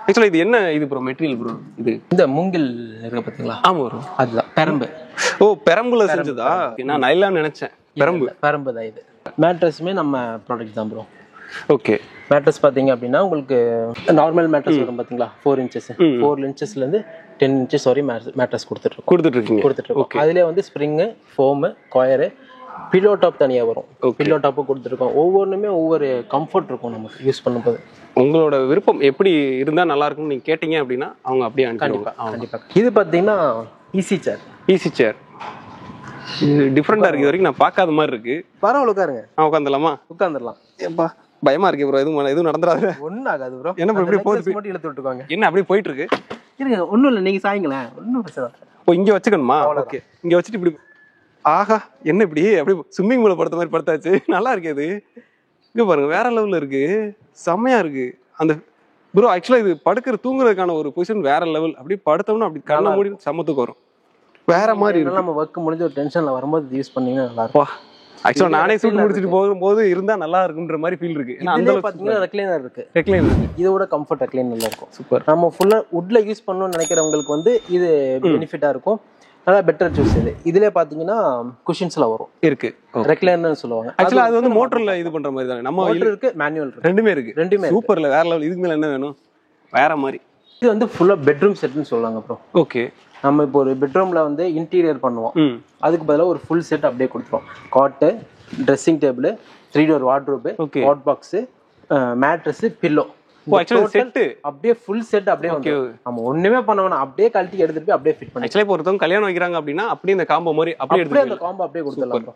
[SPEAKER 1] ஆக்சுவலா இது என்ன இது ப்ரோ மெட்டீரியல் ப்ரோ? இது
[SPEAKER 2] இந்த மூங்கில் இருக்கு பாத்தீங்களா? ஆமா ப்ரோ. அதுதான் பெரம்பு.
[SPEAKER 1] பெரம்புல செஞ்சதா? நான் நைலான் நினைச்சேன்.
[SPEAKER 2] பெரம்பு தான் இது. மேட்ரஸ்மே நம்ம ப்ராடக்ட் தான் ப்ரோ.
[SPEAKER 1] ஓகே.
[SPEAKER 2] மேட்ரஸ் பாத்தீங்க அப்படின்னா உங்களுக்கு நார்மல் மேட்ரஸ் வரும் பாத்தீங்களா? 4 inches 4 inchesல இருந்து 10 inches வரை மேட்ரஸ் கொடுத்துட்டு இருக்கோம். அதுல வந்து spring, foam, coir, pillow top தனியா வரும். பில்லோ டாப் கொடுத்துருக்கோம். ஒவ்வொன்றுமே ஒவ்வொரு கம்ஃபர்ட் இருக்கும் நமக்கு யூஸ் பண்ணும்போது.
[SPEAKER 1] உங்களோட விருப்பம் எப்படி இருந்தா நல்லா இருக்கும்னு நீங்க கேட்டீங்க அப்படின்னா அவங்க அப்படியே
[SPEAKER 2] கண்டிப்பா. இது பாத்தீங்கன்னா ஈஸி சேர்.
[SPEAKER 1] டிஃப்ரெண்டா இருக்கு, இது வரைக்கும் நான் பார்க்காத மாதிரி இருக்கு.
[SPEAKER 2] பரவாயில்ல, உட்காருங்க.
[SPEAKER 1] உட்காந்துலாமா?
[SPEAKER 2] உட்காந்துடலாம்.
[SPEAKER 1] ஏப்பா பயமா இருக்கு ப்ரோ, எதுவும் நடந்துடாது.
[SPEAKER 2] ஒன்றும் ஆகாது ப்ரோ.
[SPEAKER 1] என்ன ப்ரோ இப்படி போகுது?
[SPEAKER 2] மட்டும் இழுத்து விட்டுக்கோங்க.
[SPEAKER 1] என்ன அப்படியே போயிட்டு இருக்கு?
[SPEAKER 2] இருங்க, ஒன்றும் இல்லை, நீங்கள் சாய்ங்களேன், ஒன்றும் பிரச்சனை.
[SPEAKER 1] ஓ, இங்கே வச்சுக்கணுமா? ஓகே, இங்கே வச்சுட்டு இப்படி. ஆஹா, என்ன இப்படி அப்படியே ஸ்விம்மிங் பூல படுத்த மாதிரி படுத்தாச்சு. நல்லா இருக்கு இது. இங்கே பாருங்க, வேற லெவலில் இருக்கு, செம்மையா இருக்கு. அந்த ப்ரோ ஆக்சுவலாக இது படுக்கிற தூங்குறதுக்கான ஒரு பொசிஷன் வேற லெவல். அப்படி படுத்தோம்னா அப்படி கண்ண மூடி சமத்துக்கு வரும், வேற மாதிரி இருக்கு.
[SPEAKER 2] நம்ம ஒர்க் முடிஞ்ச ஒரு டென்ஷன்ல வரும்போது யூஸ் பண்ணீங்கன்னா நல்லா இருக்கும்.
[SPEAKER 1] ஆக்சுவலா நானே சூட் முடிச்சிட்டு போகும்போது இருந்தா நல்லா இருக்குன்ற மாதிரி ஃபீல் இருக்கு. ஏன்னா அந்த
[SPEAKER 2] பாத்தீங்கன்னா ரெக்லைனர் இருக்கு.
[SPEAKER 1] ரெக்லைனர்
[SPEAKER 2] இதோட கம்ஃபர்ட் ரெக்லைனர்ல இருக்கும்.
[SPEAKER 1] சூப்பர்.
[SPEAKER 2] நம்ம ஃபுல்லா வுட்ல யூஸ் பண்ணணும்னு நினைக்கிறவங்களுக்கு வந்து இது பெனிஃபிட்டா இருக்கும். நல்லா பெட்டர் சூஸ் இது. இதுல பாத்தீங்கன்னா குஷன்ஸ்ல வரும்
[SPEAKER 1] இருக்கு,
[SPEAKER 2] ரெக்லைனர்னு சொல்லுவாங்க.
[SPEAKER 1] ஆக்சுவலா அது வந்து மோட்டர்ல இது பண்ற மாதிரி தானே. நம்ம
[SPEAKER 2] மோட்டர் இருக்கு, மேனுவல் இருக்கு,
[SPEAKER 1] ரெண்டுமே இருக்கு.
[SPEAKER 2] ரெண்டுமே
[SPEAKER 1] சூப்பர்ல, வேற லெவல். இதுக்கு மேல என்ன வேணும்? வேற மாதிரி.
[SPEAKER 2] இது வந்து ஃபுல்லா பெட்ரூம் செட்னு சொல்லுவாங்க ப்ரோ.
[SPEAKER 1] ஓகே.
[SPEAKER 2] நம்ம இப்போ ஒரு பெட்ரூம்ல வந்து இன்டீரியர் பண்ணுவோம், அதுக்கு பதிலாக ஒரு ஃபுல் செட் அப்படியே கொடுத்துருவோம். காட்டு, dressing table, 3 door wardrobe, hot box, mattress, pillow,
[SPEAKER 1] set
[SPEAKER 2] அப்படியே ஃபுல் செட் அப்படியே வந்து நம்ம ஒண்ணுமே பண்ண வேணாம், அப்படியே கழட்டி எடுத்துட்டு போய் அப்படியே ஃபிட் பண்ணி.
[SPEAKER 1] ஆக்சுவலா ஒருத்தவங்க கல்யாணம் வைக்கிறாங்க அப்படின்னா அப்படியே இந்த காம்போ மாதிரி அப்படியே எடுத்து
[SPEAKER 2] அந்த காம்போ அப்படியே கொடுத்துடலாம் ப்ரோ.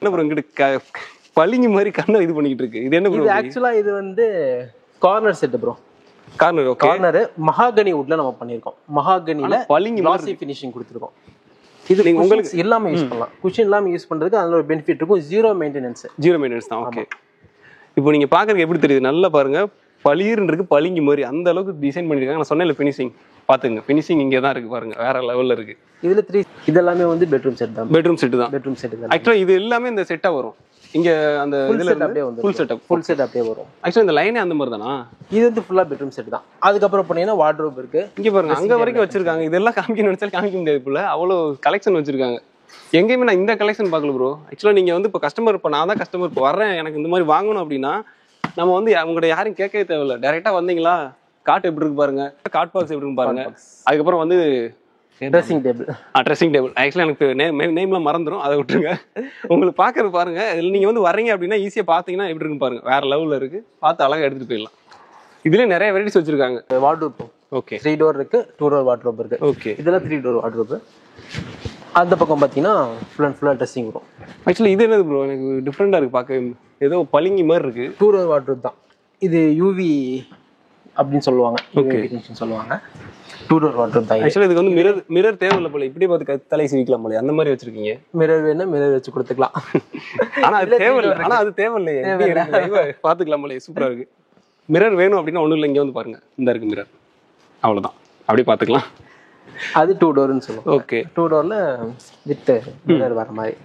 [SPEAKER 1] என்ன ப்ரோ இங்கிட்டு பளிங்கு மாதிரி கண்ணை இது பண்ணிட்டு இருக்கு. இது என்ன ப்ரோ?
[SPEAKER 2] இது ஆக்சுவலா இது வந்து corner set bro.
[SPEAKER 1] Corner. Okay.
[SPEAKER 2] Corner mahogany வுட்ல நம்ம பண்ணிருக்கோம். மஹாகனில
[SPEAKER 1] பளிங்கு
[SPEAKER 2] கிளாசி ஃபினிஷிங் கொடுத்துருக்கோம். இது நீங்க உங்களுக்கு எல்லாமே யூஸ் பண்ணலாம். குஷன் எல்லாமே யூஸ் பண்றதுக்கு அதுல ஒரு பெனிஃபிட் இருக்கும். ஜீரோ மெயின்டெனன்ஸ் தான். ஓகே. இப்போ நீங்க பாக்குறதுக்கு எப்படி தெரியுது? நல்லா பாருங்க, பளிர்னு இருக்கு, பளிங்கு மாதிரி அந்த அளவுக்கு டிசைன் பண்ணிருக்காங்க. நான் சொன்னேன்ல ஃபினிஷிங் பாத்துங்க, ஃபினிஷிங் இங்கே தான் இருக்கு பாருங்க, வேற லெவல்ல இருக்கு. இதுல 3 இதெல்லாமே வந்து பெட்ரூம் செட் தான்.
[SPEAKER 1] பெட்ரூம் செட் தான்.
[SPEAKER 2] பெட்ரூம் செட் தான்.
[SPEAKER 1] ஆக்சுவலா இது எல்லாமே இந்த செட்டா வரும். இங்க அந்த இதுல
[SPEAKER 2] அப்படியே வந்து
[SPEAKER 1] ஃபுல் செட்டப்,
[SPEAKER 2] ஃபுல் செட் அப்படியே வரும்.
[SPEAKER 1] ஆக்சுவலா இந்த லைனே அந்த மாதிரி தானா?
[SPEAKER 2] இது வந்து ஃபுல்லா பெட்ரூம் செட் தான். அதுக்கப்புறம் பண்ணீங்கன்னா வார்ட்ரோப் இருக்கு.
[SPEAKER 1] இங்க பாருங்க, அங்க வரைக்கும் வச்சிருக்காங்க. இதெல்லாம் காமிக்க நினைச்சாலும் காமிக்க முடியாது போல, அவ்வளவு கலெக்ஷன் வச்சிருக்காங்க. எங்கேயுமே நான் இந்த கலெக்ஷன் பார்க்கல ப்ரோ. ஆக்சுவலா நீங்க வந்து இப்போ கஸ்டமர், இப்போ நான் தான் கஸ்டமர், இப்போ வர்றேன் எனக்கு இந்த மாதிரி வாங்கணும் அப்படின்னா நம்ம வந்து அவங்கள்ட்ட யாரும் கேட்கவே தேவையில்லை. டைரக்டா வந்தீங்களா, காட் எப்படி இருக்கு பாருங்க, காட் பாக்ஸ் எப்படி இருக்கு பாருங்க, அதுக்கப்புறம் வந்து
[SPEAKER 2] ட்ரெஸ்ஸிங் டேபிள்.
[SPEAKER 1] Dressing table. ஆக்சுவலாக எனக்கு நேம்லாம் மறந்துடும், அதை விட்டுருங்க. உங்களுக்கு பார்க்கறது பாருங்க, இதில் நீங்கள் வந்து வரீங்க அப்படின்னா ஈஸியாக பார்த்தீங்கன்னா எப்படி இருக்கு பாருங்க, வேற லெவலில் இருக்கு. பார்த்து அழகாக எடுத்துட்டு போயிடலாம். இதுலேயே நிறைய வெரைட்டிஸ் வச்சிருக்காங்க.
[SPEAKER 2] வார்ட்ரோப்
[SPEAKER 1] ஓகே,
[SPEAKER 2] 3 டோர் இருக்கு, 2 டோர் வார்ட்ரோப் இருக்கு.
[SPEAKER 1] ஓகே,
[SPEAKER 2] இதெல்லாம் 3 டோர் வார்ட்ரோப். அந்த பக்கம் பார்த்தீங்கன்னா ஃபுல் அண்ட் ஃபுல்லாக ட்ரெஸ்ஸிங் வரும்.
[SPEAKER 1] ஆக்சுவலி இது என்னது ப்ரோ, எனக்கு டிஃப்ரெண்டாக இருக்கு பார்க்க, ஏதோ பளிங்கு மாதிரி இருக்கு.
[SPEAKER 2] 2 டோர் வார்ட்ரோப் தான் இது. யூவி அப்படின்னு சொல்லுவாங்க, சொல்லுவாங்க. 2 டோர் வார்ட்ரோப் தான்.
[SPEAKER 1] ஆக்சுவலி இதுக்கு வந்து மிரர் தேவையில்லை போல, இப்படியே பார்த்து தலை சிவிக்கலாம் போல, அந்த மாதிரி வச்சிருக்கீங்க.
[SPEAKER 2] மிரர் வேணா மிரர் வச்சு கொடுத்துக்கலாம்.
[SPEAKER 1] ஆனா அது தேவையில்லை, பார்த்துக்கலாம் போல. சூப்பரா இருக்கு. மிரர் வேணும் அப்படின்னா ஒன்றும் இல்லை, இங்கே வந்து பாருங்க, இந்த இருக்கு மிரர், அவ்வளோதான், அப்படியே பார்த்துக்கலாம்.
[SPEAKER 2] அது 2 டோர்னு சொல்லுவோம்.
[SPEAKER 1] ஓகே.
[SPEAKER 2] 2 டோர்ல வித் மிரர் வர மாதிரி.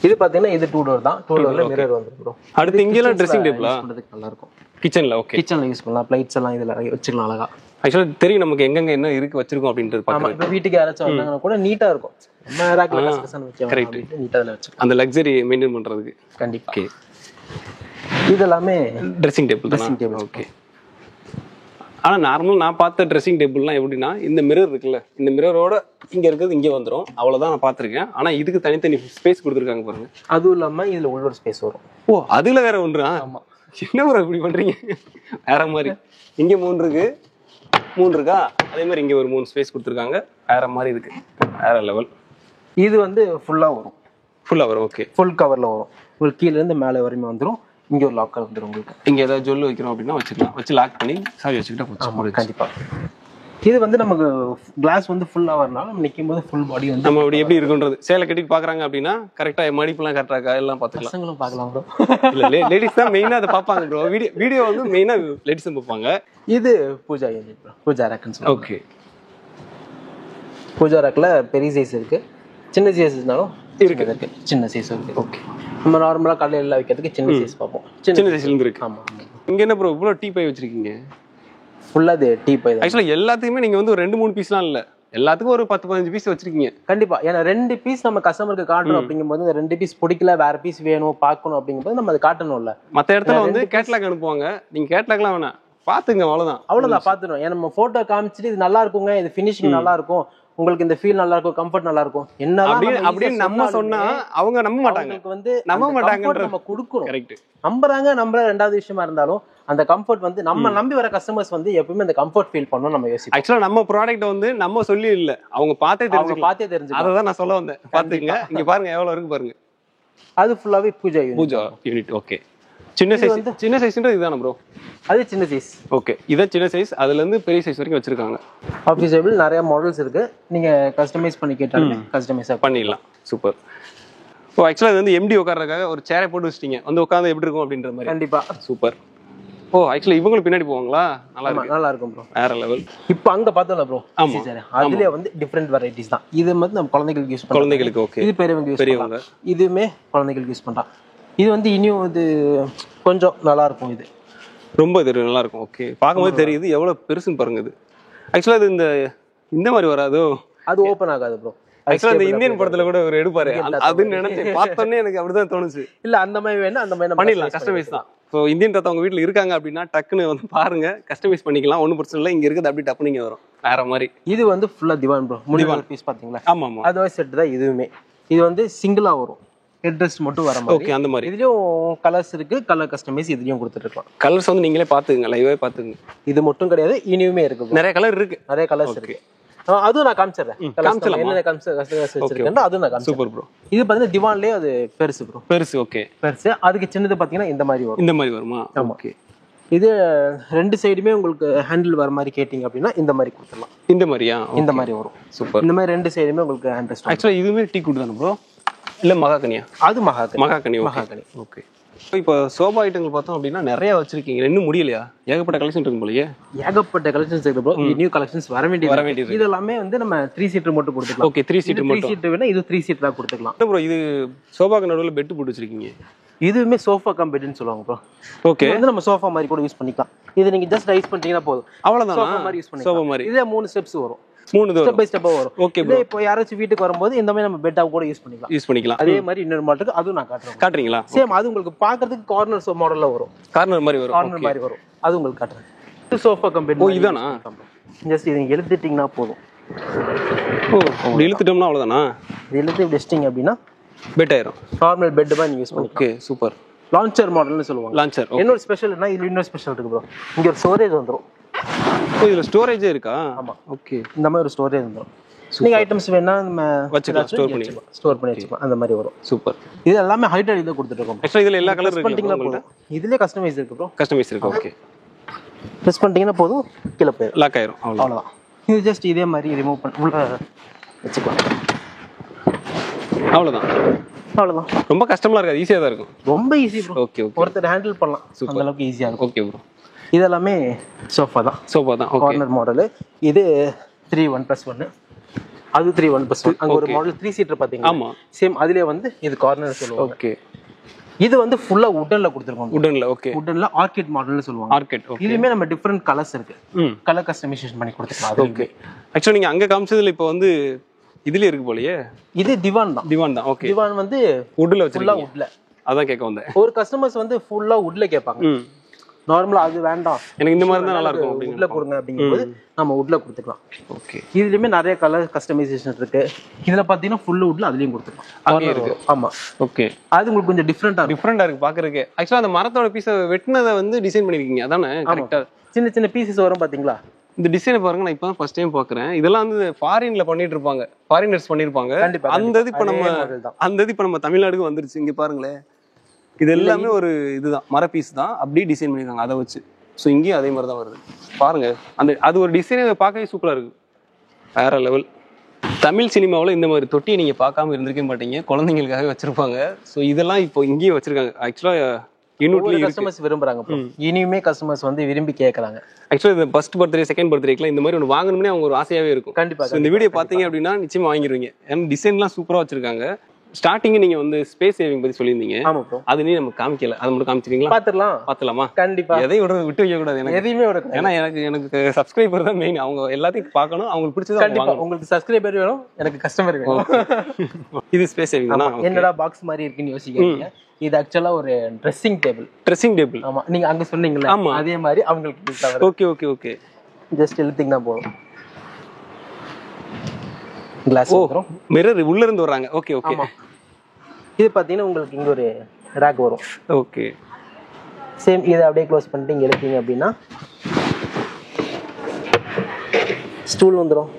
[SPEAKER 2] இது பாத்தீங்கன்னா இது 2 டோர் தான். 2 டோர்ல மிரர் வந்துரும் ப்ரோ.
[SPEAKER 1] அடுத்து இங்கெல்லாம் ட்ரெஸ்ஸிங் டேபிளா
[SPEAKER 2] பண்றதுக்கு நல்லா இருக்கும்.
[SPEAKER 1] கிச்சன்ல. ஓகே,
[SPEAKER 2] கிச்சன்ல யூஸ் பண்ணலாம். பிளேட்ஸ் எல்லாம் இதுல வச்சுக்கலாம் அழகா.
[SPEAKER 1] ஆக்சுவலா தெரியும் நமக்கு எங்கெங்க என்ன இருக்கு வச்சிருக்கோம் அப்படின்றது
[SPEAKER 2] ஆமா.
[SPEAKER 1] பாக்கலாம்.
[SPEAKER 2] இப்போ வீட்டுக்கு யாராச்சும் வந்தாங்கன்னா கூட நீட்டா இருக்கும். நம்ம ரேக்ல கஸ்கசன் வச்சோம் அப்படியே நீட்டா அதுல வச்சுக்கலாம்.
[SPEAKER 1] அந்த லக்ஸரி மெயின்டைன் பண்றதுக்கு
[SPEAKER 2] கண்டிப்பா.
[SPEAKER 1] ஓகே.
[SPEAKER 2] இதெல்லாம்
[SPEAKER 1] dressing table.
[SPEAKER 2] Dressing table.
[SPEAKER 1] Okay. ஆனால் நார்மலாக நான் பார்த்த ட்ரெஸ்ஸிங் டேபிள்லாம் எப்படின்னா, இந்த மிரர் இருக்குல்ல, இந்த மிரரோட இங்கே இருக்கிறது இங்கே வந்துடும், அவ்வளோதான் நான் பார்த்துருக்கேன். ஆனால் இதுக்கு தனித்தனி ஸ்பேஸ் கொடுத்துருக்காங்க பாருங்க.
[SPEAKER 2] அதுவும் இல்லாமல் இதில் உள்ள ஒரு ஸ்பேஸ் வரும்.
[SPEAKER 1] ஓ, அதில் வேற ஒன்றா?
[SPEAKER 2] ஆமாம்.
[SPEAKER 1] என்ன ப்ரோ இப்படி பண்ணுறீங்க? வேற மாதிரி. இங்கே 3 இருக்கா, அதே மாதிரி இங்கே ஒரு 3 ஸ்பேஸ் கொடுத்துருக்காங்க, வேற மாதிரி இருக்கு, வேற லெவல்.
[SPEAKER 2] இது வந்து ஃபுல்லாக வரும்.
[SPEAKER 1] ஃபுல்லாக வரும். ஓகே.
[SPEAKER 2] ஃபுல் கவரில் வரும். ஒரு கீழேருந்து மேலே வரையுமே வந்துடும். இங்கே ஒரு லாக்கர் வந்துடும் உங்களுக்கு.
[SPEAKER 1] இங்கே ஏதாவது ஜொல்லு வைக்கிறோம் அப்படின்னா வச்சுக்கலாம், வச்சு லாக் பண்ணி சாவி வச்சுக்கிட்டா போச்சு.
[SPEAKER 2] கண்டிப்பாக. இது வந்து நமக்கு கிளாஸ் வந்து ஃபுல்லாக வரனால நம்ம நிற்கும் போது ஃபுல் பாடி வந்து
[SPEAKER 1] நம்ம அப்படி எப்படி இருக்குன்றது சேலை கட்டிட்டு பார்க்குறாங்க அப்படின்னா கரெக்டாக மடிப்புலாம் கரெக்டாக எல்லாம் பார்த்துக்கலாம்.
[SPEAKER 2] பசங்களும் பார்க்கலாம் ப்ரோ.
[SPEAKER 1] இல்லை, லேடிஸ் தான் மெயினாக அதை பார்ப்பாங்க ப்ரோ. வீடியோ வந்து மெயினாக லேடிஸ் தான் பார்ப்பாங்க.
[SPEAKER 2] இது பூஜா யூனிட் ப்ரோ. பூஜா ரேக்குன்னு சொல்லுவாங்க.
[SPEAKER 1] ஓகே.
[SPEAKER 2] பூஜா ரேக்கில் பெரிய சைஸ் இருக்குது, சின்ன சைஸ்னாலும் இருக்கு. சின்ன சைஸ் இருக்கு.
[SPEAKER 1] ஓகே.
[SPEAKER 2] நம்ம நார்மலாக கடையில் வைக்கிறதுக்கு சின்ன சைஸ் பார்ப்போம். சின்ன
[SPEAKER 1] சைஸ்லேருந்து இருக்கு.
[SPEAKER 2] ஆமாம்.
[SPEAKER 1] இங்கே என்ன ப்ரோ இவ்வளோ டீ பை வச்சிருக்கீங்க?
[SPEAKER 2] ஃபுல்லாக அது டீ பை தான்.
[SPEAKER 1] ஆக்சுவலாக எல்லாத்துக்குமே நீங்கள் வந்து ஒரு 2-3 பீஸ்லாம் இல்லை, எல்லாத்துக்கும் ஒரு 10-15 பீஸ் வச்சிருக்கீங்க.
[SPEAKER 2] கண்டிப்பா. ஏன்னா 2 பீஸ் நம்ம கஸ்டமருக்கு காட்டணும் அப்படிங்கும்போது இந்த 2 பீஸ் பிடிக்கல, வேற பீஸ் வேணும் பார்க்கணும் அப்படிங்கும்போது நம்ம அதை காட்டணும்ல.
[SPEAKER 1] மற்ற இடத்துல வந்து கேட்லாக் அனுப்புவாங்க, நீங்க கேட்லாக்லாம் வேணாம், பாத்துங்க, அவ்வளவுதான்
[SPEAKER 2] பாத்துருவோம். ஏன்னா நம்ம போட்டோ காமிச்சிட்டு இது நல்லா இருக்குங்க, இது ஃபினிஷிங் நல்லா இருக்கும், உங்களுக்கு இந்த ஃபீல் நல்லா இருக்கும், கம்ஃபர்ட் நல்லா இருக்கும்,
[SPEAKER 1] அப்படின்னு நம்ம சொன்னா அவங்க நம்ப மாட்டாங்க.
[SPEAKER 2] வந்து
[SPEAKER 1] நம்ப மாட்டாங்க,
[SPEAKER 2] நம்ம கொடுக்கணும்.
[SPEAKER 1] கரெக்ட்.
[SPEAKER 2] நம்புற ரெண்டாவது விஷயமா இருந்தாலும் அந்த கம்ஃபர்ட் வந்து நம்ம நம்பி வர கஸ்டமர்ஸ் வந்து எப்பவுமே அந்த கம்ஃபர்ட் ஃபீல் பண்ணணும் நம்ம யோசிப்போம்.
[SPEAKER 1] ஆக்சுவலா நம்ம ப்ராடக்ட் வந்து நம்ம சொல்லி இல்ல, அவங்க பார்த்தே தெரிஞ்சுக்கலாம். அததான் நான் சொல்ல வந்தேன். பாத்துக்கங்க, இங்க பாருங்க எவ்வளவு இருக்கு பாருங்க.
[SPEAKER 2] அது ஃபுல்லாவே பூஜா
[SPEAKER 1] யூனிட். ஓகே, சின்ன சைஸ்ன்றது இதுதானே ப்ரோ?
[SPEAKER 2] அது சின்ன சைஸ்.
[SPEAKER 1] ஓகே, இதான் சின்ன சைஸ். அதுல இருந்து பெரிய சைஸ் வரைக்கும் வச்சிருக்காங்க.
[SPEAKER 2] ஆஃபீஸபிள் நிறைய மாடல்ஸ் இருக்கு, நீங்க கஸ்டமைஸ் பண்ணி கேட்டாலும் கஸ்டமைஸ் பண்ணிடலாம்.
[SPEAKER 1] சூப்பர். ஓ, ஆக்சுவலா இது வந்து எம்டி உட்கார்றதுக்காக ஒரு சேரை போட்டு வச்சிட்டீங்க, வந்து உட்கார்ந்து எப்படி இருக்கும் அப்படின்ற மாதிரி.
[SPEAKER 2] கண்டிப்பா.
[SPEAKER 1] சூப்பர். ஓ, ஆக்சுவலா இவங்களும் பின்னாடி போவாங்களா?
[SPEAKER 2] நல்லா இருக்கும் ப்ரோ,
[SPEAKER 1] வேற லெவல்.
[SPEAKER 2] இப்போ அங்க பார்த்தோம்ல ப்ரோ, அதுல வந்து டிஃபரெண்ட் வெரைட்டிஸ் தான். இது வந்து நம்ம குழந்தைகளுக்கு யூஸ் பண்ணலாம்.
[SPEAKER 1] குழந்தைகளுக்கு ஓகே.
[SPEAKER 2] இது பெரியவங்க யூஸ் பண்ணலாம். இதுவுமே குழந்தைகளுக்கு யூஸ் பண்ணலாம். இது வந்து இன்னும் இது கொஞ்சம் நல்லா இருக்கும். இது
[SPEAKER 1] ரொம்ப நல்லா இருக்கும். ஓகே, பார்க்கும்போது தெரியுது எவ்வளவு பெருசுன்னு பாருங்க. இது ஆக்சுவலா இது இந்த மாதிரி வராதோ, அது
[SPEAKER 2] ஓபன் ஆகாது ப்ரோ.
[SPEAKER 1] ஆக்சுவலா இந்த இந்தியன் படத்துல கூட ஒரு எடுப்பாரு, அதுன்னு நினைச்சு பார்த்தோன்னே எனக்கு அப்படிதான் தோணுச்சு.
[SPEAKER 2] இல்ல அந்த மாதிரி வேணா அந்த மாதிரி
[SPEAKER 1] பண்ணிடலாம், கஸ்டமைஸ் தான். ஸோ இந்தியன் ரத்தம் அவங்க வீட்டில் இருக்காங்க அப்படின்னா டக்குன்னு வந்து பாருங்க, கஸ்டமைஸ் பண்ணிக்கலாம், ஒன்றும் பிரச்சனை இல்லை. இங்க இருக்குது அப்படி டப்பு நீங்க வரும் வேற மாதிரி.
[SPEAKER 2] இது வந்து ஃபுல்லா திவான் ப்ரோ, முடிவான பீஸ் பாத்தீங்களா? ஆமா ஆமா, அதுவே செட் தான். இதுவுமே இது வந்து சிங்கிளா வரும், ஹெட்ரெஸ்ட் மட்டும் வர மாதிரி. ஓகே, அந்த மாதிரி. இதுலயும் கலர்ஸ் இருக்கு, கலர் கஸ்டமைஸ் இதுலயும் கொடுத்துருக்கலாம்.
[SPEAKER 1] கலர்ஸ் வந்து நீங்களே பாத்துங்க, லைவே பாத்துங்க.
[SPEAKER 2] இது மட்டும் கிடையாது, இனியுமே இருக்கு,
[SPEAKER 1] நிறைய கலர் இருக்கு, நிறைய
[SPEAKER 2] கலர்ஸ் இருக்கு. அதுவும் நான் காமிச்சிடுறேன். Super bro. இது பாத்தீங்கன்னா திவான்லயே அது பெருசு ப்ரோ, பெருசு. ஓகே, பெருசு. அதுக்கு சின்னது பாத்தீங்கன்னா இந்த மாதிரி வரும். இந்த மாதிரி வருமா? ஓகே. இது ரெண்டு சைடுமே உங்களுக்கு ஹேண்டில் வர மாதிரி கேட்டிங்க அப்படின்னா இந்த மாதிரி கொடுத்துடலாம். இந்த மாதிரியா? இந்த மாதிரி வரும். சூப்பர். இந்த மாதிரி ரெண்டு சைடுமே உங்களுக்கு ஹேண்ட். ஆக்சுவலா இதுவுமே டீ குட் தானே ப்ரோ? இல்ல மகாகனியா? அது மகாகனி. ஓகே. இப்போ சோபா ஐட்டங்கள் பார்த்தோம் அப்படின்னா நிறைய வச்சிருக்கீங்க, இன்னும் முடியலையா? ஏகப்பட்ட கலெக்ஷன் இருக்கு போலயே. ஏகப்பட்ட கலெக்ஷன்ஸ் இருக்கு ப்ரோ. நியூ கலெக்ஷன்ஸ் வர வேண்டியது. இது எல்லாமே வந்து நம்ம 3 சீட்டர் மட்டும் கொடுத்துக்கலாம். ஓகே, 3 சீட்டர் மட்டும். 3 சீட்டர் வேணா இது 3 சீட்டரா கொடுத்துக்கலாம். ப்ரோ, இது சோபாக்கு நடுவுல பெட் போட்டு வச்சிருக்கீங்க. இதுவுமே சோஃபா கம் பெட்னு சொல்லுவாங்க ப்ரோ. ஓகே, வந்து நம்ம சோஃபா மாதிரி கூட யூஸ் பண்ணிக்கலாம். இது நீங்க ஜஸ்ட் ரைஸ் பண்ணிட்டீங்கன்னா போதும், அவ்வளவுதான். சோஃபா மாதிரி யூஸ் பண்ணிக்கலாம். சோஃபா மாதிரி. இதுல 3 ஸ்டெப்ஸ் வரும், 3 ஸ்டெப் பை ஸ்டெப்பா வரும். Okay bro. இப்போ யாராச்சும் வீட்டுக்கு வரும்போது இந்த மாதிரி நம்ம பெட்டா கூட யூஸ் பண்ணிக்கலாம். அதே மாதிரி இன்னொரு மாடல் இருக்கு, அதுவும் நான் காட்டுறேன். காட்டுறீங்களா? சேம். அது உங்களுக்கு பார்க்கிறதுக்கு கார்னர் மாடல்ல வரும், கார்னர் மாதிரி வரும். அது உங்களுக்கு காட்டுறேன். இது சோஃபா கம் பெட். ஓ, இதானா? ஜஸ்ட் இதை இழுத்துட்டீங்கன்னா போதும். ஓ, இப்படி இழுத்துட்டோம்னா அவ்வளவுதானா? இது இழுத்து இப்படி வச்சிட்டீங்க அப்படின்னா பெட் ஆயிரும். நார்மல் பெட் மாதிரி நீங்க யூஸ் பண்ணிக்கலாம். Okay, super. லான்ச்சர் மாடல்னு சொல்லுவாங்க. லான்ச்சர். இன்னொரு ஸ்பெஷல்னா இதுல இன்னொரு ஸ்பெஷல் இருக்கு ப்ரோ. இங்க ஒரு ஸ்டோரேஜ் வந்துரும். ஓ, இதுல ஸ்டோரேஜே இருக்கா? ஆமா. ஓகே, இந்த மாதிரி ஒரு ஸ்டோரேஜ் வந்துரும். நீங்க ஐட்டம்ஸ் வேணா நம்ம வச்சுக்கலாம், ஸ்டோர் பண்ணி வச்சுக்கலாம். அந்த மாதிரி வரும். சூப்பர். இது எல்லாமே ஹைட்டட் இத கொடுத்துட்டு இருக்கோம். एक्चुअली இதுல எல்லா கலர் இருக்கு. இதுலயே கஸ்டமைஸ் இருக்கு ப்ரோ. கஸ்டமைஸ் இருக்கு. ஓகே, பிரஸ் பண்ணிட்டீங்கன்னா போதும், கீழ போய் லாக் ஆயிரும். அவ்வளவுதான். இது ஜஸ்ட் இதே மாதிரி ரிமூவ் பண்ணி உள்ள வச்சுக்கலாம். அவ்வளவுதான். ரொம்ப கஷ்டமா இருக்காது, ஈஸியா தான் இருக்கும். ரொம்ப ஈஸி ப்ரோ. ஓகே ஓகே, ஒருத்தர் ஹேண்டில் பண்ணலாம், அந்த அளவுக்கு ஈஸியா இருக்கும். Okay bro. இதெல்லாம் சோஃபா தான். Corner model. இது 3-1+1. அது 3-1+1. அங்க ஒரு மாடல் 3 சீட்டர் பாத்தீங்க. ஆமா, சேம். அதுலயே வந்து இது கார்னர் சொல்லுவாங்க. ஓகே. இது வந்து ஃபுல்லா வுட்டன்ல கொடுத்திருக்கோம். வுட்டன்ல. ஓகே. வுட்டன்ல ஆர்கிட் மாடல்னு சொல்லுவாங்க. ஆர்கிட். ஓகே. இதுமே நம்ம டிஃபரண்ட் கலர்ஸ் இருக்கு, கலர் கஸ்டமைசேஷன் பண்ணி கொடுத்துக்கலாம். ஓகே. ஆக்சுவலி நீங்க அங்க காமிச்சதுல இப்போ வந்து இதுல இருக்கு போலயே. இது திவான் தான். ஓகே. திவான் வந்து வுட்ல வச்சிருக்கீங்க. ஃபுல்லா வுட்ல. அதான் கேட்க வந்தேன். ஒரு கஸ்டமர்ஸ் வந்து ஃபுல்லா வுட்ல கேட்பாங்க. நார்மலா அது வேண்டாம், எனக்கு இந்த மாதிரி தான் நல்லா இருக்கும் அப்படிங்க, வுட்ல கொடுங்க அப்படிங்கும்போது நம்ம வுட்ல கொடுத்துக்கலாம். ஓகே. இதுலயுமே நிறைய கலர் கஸ்டமைசேஷன் இருக்கு. இதுல பாத்தீங்கன்னா ஃபுல் வுட்ல அதுலயும் கொடுத்துக்கலாம். அங்கே இருக்கு. ஆமா. ஓகே. அது உங்களுக்கு கொஞ்சம் டிஃபரெண்டா இருக்கு பாக்குறதுக்கு. ஆக்சுவலா அந்த மரத்தோட பீஸை வெட்டினதை வந்து டிசைன் பண்ணிருக்கீங்க, அதானே? கரெக்ட்டா. சின்ன சின்ன பீசஸ் வரும் பாத்தீங்களா? இந்த டிசைனை பாருங்க, நான் இப்போ ஃபர்ஸ்ட் டைம் பாக்குறேன். இதெல்லாம் வந்து ஃபாரின்ல பண்ணிட்டு இருப்பாங்க, ஃபாரினர்ஸ் பண்ணிருப்பாங்க. அந்த இது இப்ப நம்ம தமிழ்நாடுக்கு வந்துருச்சு. இங்க பாருங்களேன், இது எல்லாமே ஒரு இதுதான், மர பீஸ் தான், அப்படியே டிசைன் பண்ணிருக்காங்க அதை வச்சு. ஸோ இங்கேயும் அதே மாதிரி தான் வருது பாருங்க. அது ஒரு டிசைனை பார்க்கவே சூப்பரா இருக்கு, வேற லெவல். தமிழ் சினிமாவில் இந்த மாதிரி தொட்டியை நீங்க பார்க்காம இருந்திருக்க மாட்டீங்க, குழந்தைங்களுக்காக வச்சிருப்பாங்க. ஸோ இதெல்லாம் இப்போ இங்கேயும் வச்சிருக்காங்க. ஆக்சுவலா கஸ்டமர்ஸ் விரும்புறாங்க, இனியுமே கஸ்டமர்ஸ் வந்து விரும்பி கேட்கறாங்க. ஆக்சுவலா இந்த ஃபர்ஸ்ட் பர்த்டே செகண்ட் பர்த்டேக்குலாம் இந்த மாதிரி ஒன்று வாங்கணும்னே அவங்க ஒரு ஆசையாவே இருக்கும். கண்டிப்பா. இந்த வீடியோ பாத்தீங்க அப்படின்னா நிச்சயமா வாங்கிடுவீங்க. ஏன்னா டிசைன்லாம் சூப்பரா வச்சிருக்காங்க. ஸ்டார்டிங் நீங்க வந்து ஸ்பேஸ் சேவிங் பத்தி சொல்லியிருந்தீங்க. ஆமா ப்ரோ. அது நீ நம்ம காமிக்கல, அது மட்டும் காமிச்சிரீங்களா? பாத்துலாமா? கண்டிப்பா. எதையும் விட்டு வைக்க கூடாது. எனக்கு எதையுமே விட, ஏன்னா எனக்கு சப்ஸ்கிரைபர் தான் மெயின். அவங்க எல்லாத்தையும் பார்க்கணும், அவங்களுக்கு பிடிச்சது கண்டிப்பா. உங்களுக்கு சப்ஸ்கிரைபர் வேணும், எனக்கு கஸ்டமர் வேணும். இது ஸ்பேஸ் சேவிங் தானா? என்னடா பாக்ஸ் மாதிரி இருக்குன்னு யோசிக்கிறீங்க. இது ஆக்சுவலா ஒரு ட்ரெஸ்ஸிங் டேபிள். ஆமா, நீங்க அங்க சொன்னீங்கல்ல, அதே மாதிரி அவங்களுக்கு. Okay okay okay. ஜஸ்ட் இழுத்தீங்கன்னா போதும். கிளாஸ் வந்துரும்.
[SPEAKER 1] மிரர் உள்ள இருந்து வராங்க. Okay okay.
[SPEAKER 2] ஆமா. இது பாத்தீங்கன்னா உங்களுக்கு இங்க ஒரு ரேக் வரும்.
[SPEAKER 1] ஓகே.
[SPEAKER 2] சேம் இதை அப்படியே க்ளோஸ் பண்ணிட்டு இங்க எடுத்தீங்க அப்படின்னா ஸ்டூல் வந்துரும்.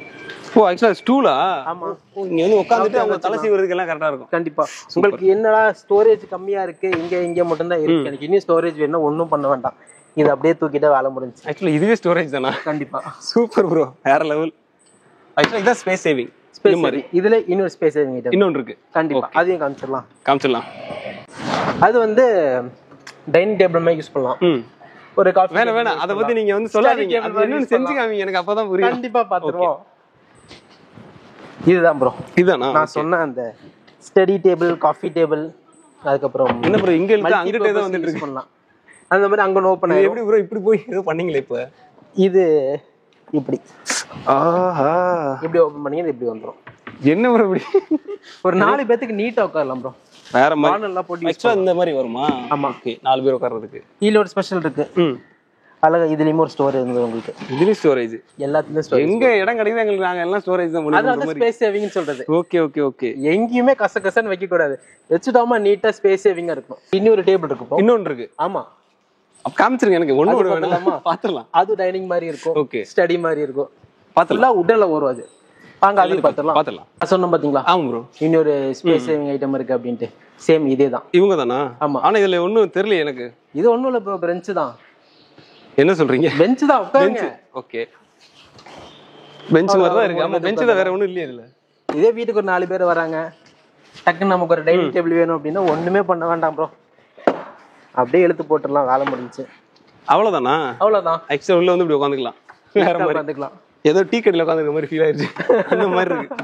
[SPEAKER 1] ஓ ஆக்சுவலா ஸ்டூலா?
[SPEAKER 2] ஆமா.
[SPEAKER 1] இங்க வந்து உட்கார்ந்துட்டு அவங்க தலை சீவுறதுக்கு எல்லாம் கரெக்டா இருக்கும்.
[SPEAKER 2] கண்டிப்பா. உங்களுக்கு என்னடா ஸ்டோரேஜ் கம்மியா இருக்கு, இங்க மட்டும் தான் இருக்கு, எனக்கு இன்னும் ஸ்டோரேஜ் வேணும், ஒன்றும் பண்ண வேண்டாம், இது அப்படியே தூக்கிட்டே வேலை முடிஞ்சு.
[SPEAKER 1] ஆக்சுவலி இதுவே ஸ்டோரேஜ் தானா?
[SPEAKER 2] கண்டிப்பா.
[SPEAKER 1] சூப்பர் ப்ரோ, வேற லெவல். ஆக்சுவலா இதான் ஸ்பேஸ் சேவிங்.
[SPEAKER 2] ஸ்பேஸ் மாதிரி இதுல இன்னொரு ஸ்பேஸ் சேவிங் ஐட்டம்
[SPEAKER 1] இன்னொன்று இருக்கு.
[SPEAKER 2] கண்டிப்பா, அதையும் காமிச்சிடலாம். அது வந்து டைனிங் டேபிள் மாதிரி யூஸ் பண்ணலாம். ஒரு காஃபி
[SPEAKER 1] வேணாம் அதை பத்தி நீங்க வந்து சொல்லாதீங்க, அது இன்னும் செஞ்சு காமிங்க, எனக்கு அப்பதான் புரியும்.
[SPEAKER 2] கண்டிப்பா பாத்துருவோம். இதுதான் ப்ரோ,
[SPEAKER 1] இதுதானா
[SPEAKER 2] நான் சொன்ன அந்த ஸ்டடி டேபிள், காஃபி டேபிள். அதுக்கப்புறம்
[SPEAKER 1] என்ன ப்ரோ இங்க இருந்து அங்கிட்டே தான் வந்துட்டு இருக்கு
[SPEAKER 2] பண்ணலாம். அந்த மாதிரி அங்க ஓபன் ஆயிடும்.
[SPEAKER 1] எப்படி ப்ரோ இப்படி போய் ஏதோ பண்ணீங்களே இப்ப?
[SPEAKER 2] இது இப்படி
[SPEAKER 1] ஆஹா,
[SPEAKER 2] இப்படி ஓபன் பண்ணீங்க இப்படி வந்துரும்.
[SPEAKER 1] என்ன ப்ரோ இப்படி?
[SPEAKER 2] ஒரு 4 பேருக்கு நீட்டா உட்காரலாம் ப்ரோ.
[SPEAKER 1] வேற மாதிரி
[SPEAKER 2] நல்லா போட்டு
[SPEAKER 1] ஆக்சுவலா இந்த மாதிரி வருமா?
[SPEAKER 2] ஆமா.
[SPEAKER 1] ஓகே, 4 பேர் உட்கார்றதுக்கு
[SPEAKER 2] இதுல ஒரு ஸ்பெஷல் இருக்கு. அழகா இதுலயும் ஒரு ஸ்டோரேஜ் இருந்தது உங்களுக்கு. இதுலயும்
[SPEAKER 1] ஸ்டோரேஜ்,
[SPEAKER 2] எல்லாத்துலயும் ஸ்டோரேஜ்.
[SPEAKER 1] எங்க இடம் கிடைக்குது எங்களுக்கு, நாங்க எல்லாம் ஸ்டோரேஜ் தான் முடியும்.
[SPEAKER 2] அதான் ஸ்பேஸ் சேவிங்னு சொல்றது.
[SPEAKER 1] Okay okay okay.
[SPEAKER 2] எங்கேயுமே கசகசன்னு வைக்க கூடாது, வச்சுட்டாமா நீட்டா ஸ்பேஸ் சேவிங்கா இருக்கும். இன்னொரு டேபிள் இருக்கு.
[SPEAKER 1] இன்னொன்று இருக்கு.
[SPEAKER 2] ஆமா,
[SPEAKER 1] காமிச்சிருங்க எனக்கு. ஒண்ணு கூட வேணாமா? பாத்துறலாம்.
[SPEAKER 2] அது டைனிங் மாதிரி இருக்கும்.
[SPEAKER 1] ஓகே,
[SPEAKER 2] ஸ்டடி மாதிரி இருக்கும்.
[SPEAKER 1] பாத்துறலாம்.
[SPEAKER 2] உடல்ல வரும் அது. வாங்க அதையும் பாத்துறலாம். சொன்னோம் பாத்தீங்களா?
[SPEAKER 1] ஆமா ப்ரோ,
[SPEAKER 2] இன்னொரு ஸ்பேஸ் சேவிங் ஐட்டம் இருக்கு அப்படின்ட்டு. சேம் இதே தான்.
[SPEAKER 1] இவங்க தானா?
[SPEAKER 2] ஆமா.
[SPEAKER 1] ஆனா இதுல ஒண்ணும் தெரியல எனக்கு.
[SPEAKER 2] இது ஒண்ணும் இல்ல ப்ரோ, பெஞ்ச் தான்.
[SPEAKER 1] என்ன சொல்றீங்க?
[SPEAKER 2] பெஞ்ச் தான், உட்காருங்க.
[SPEAKER 1] ஓகே, பெஞ்ச் மாதிரி தான் இருக்கு. ஆமா, பெஞ்ச் தான், வேற ஒண்ணும் இல்லையா இதுல?
[SPEAKER 2] இதே வீட்டுக்கு ஒரு 4 பேர் வராங்க, டக்குன்னு நமக்கு ஒரு டைனிங் டேபிள் வேணும் அப்படின்னா ஒண்ணுமே பண்ண வேண்டாம் ப்ரோ, அப்படியே எடுத்து போட்டுடலாம், வேலை முடிஞ்சு.
[SPEAKER 1] அவ்வளவுதானா?
[SPEAKER 2] அவ்வளவுதான்.
[SPEAKER 1] ஆக்சுவலா உள்ள வந்து இப்படி உட்காந்துக்கலாம், வேற மாதிரி
[SPEAKER 2] உட்காந்துக்கலாம்.
[SPEAKER 1] ஏதோ டீ கடையில உட்காந்துருக்க மாதிரி ஃபீல் ஆயிருச்சு. அந்த மாதிரி இருக்கு,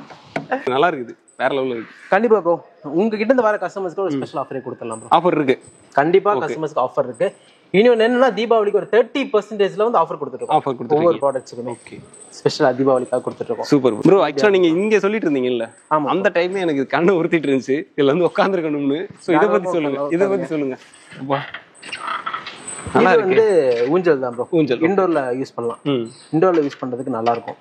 [SPEAKER 1] நல்லா இருக்குது, வேற லெவல்ல இருக்கு.
[SPEAKER 2] கண்டிப்பா ப்ரோ, உங்ககிட்ட இருந்து வர கஸ்டமர்ஸ்க்கு ஒரு ஸ்பெஷல் ஆஃபரே கொடுத்துடலாம் ப்ரோ.
[SPEAKER 1] ஆஃபர் இருக்கு
[SPEAKER 2] கண்டிப்பா, கஸ்டமர்ஸ்க்கு ஆஃபர் இருக்கு. இன்னொன்னு என்னன்னா, தீபாவளிக்கு ஒரு 30% வந்து ஆஃபர் கொடுத்துருக்கோம்.
[SPEAKER 1] ஆஃபர் கொடுத்துருக்கோம்
[SPEAKER 2] ஒவ்வொரு ப்ராடக்ட்ஸ்க்குமே. ஓகே, ஸ்பெஷலா தீபாவளிக்காக கொடுத்துட்டு இருக்கோம்.
[SPEAKER 1] Super bro. ஆக்சுவலா நீங்க இங்க சொல்லிட்டு இருந்தீங்கல்ல, அந்த டைம்ல எனக்கு கண்ணு உறுத்திட்டு இருந்துச்சு, இதுல வந்து உட்கார்ந்துருக்கணும்னு. சோ இத பத்தி சொல்லுங்க, இத பத்தி சொல்லுங்க.
[SPEAKER 2] இது வந்து ஊஞ்சல் தான் ப்ரோ.
[SPEAKER 1] ஊஞ்சல்
[SPEAKER 2] இன்டோர்ல யூஸ் பண்ணலாம். இன்டோர்ல யூஸ் பண்றதுக்கு நல்லா இருக்கும்,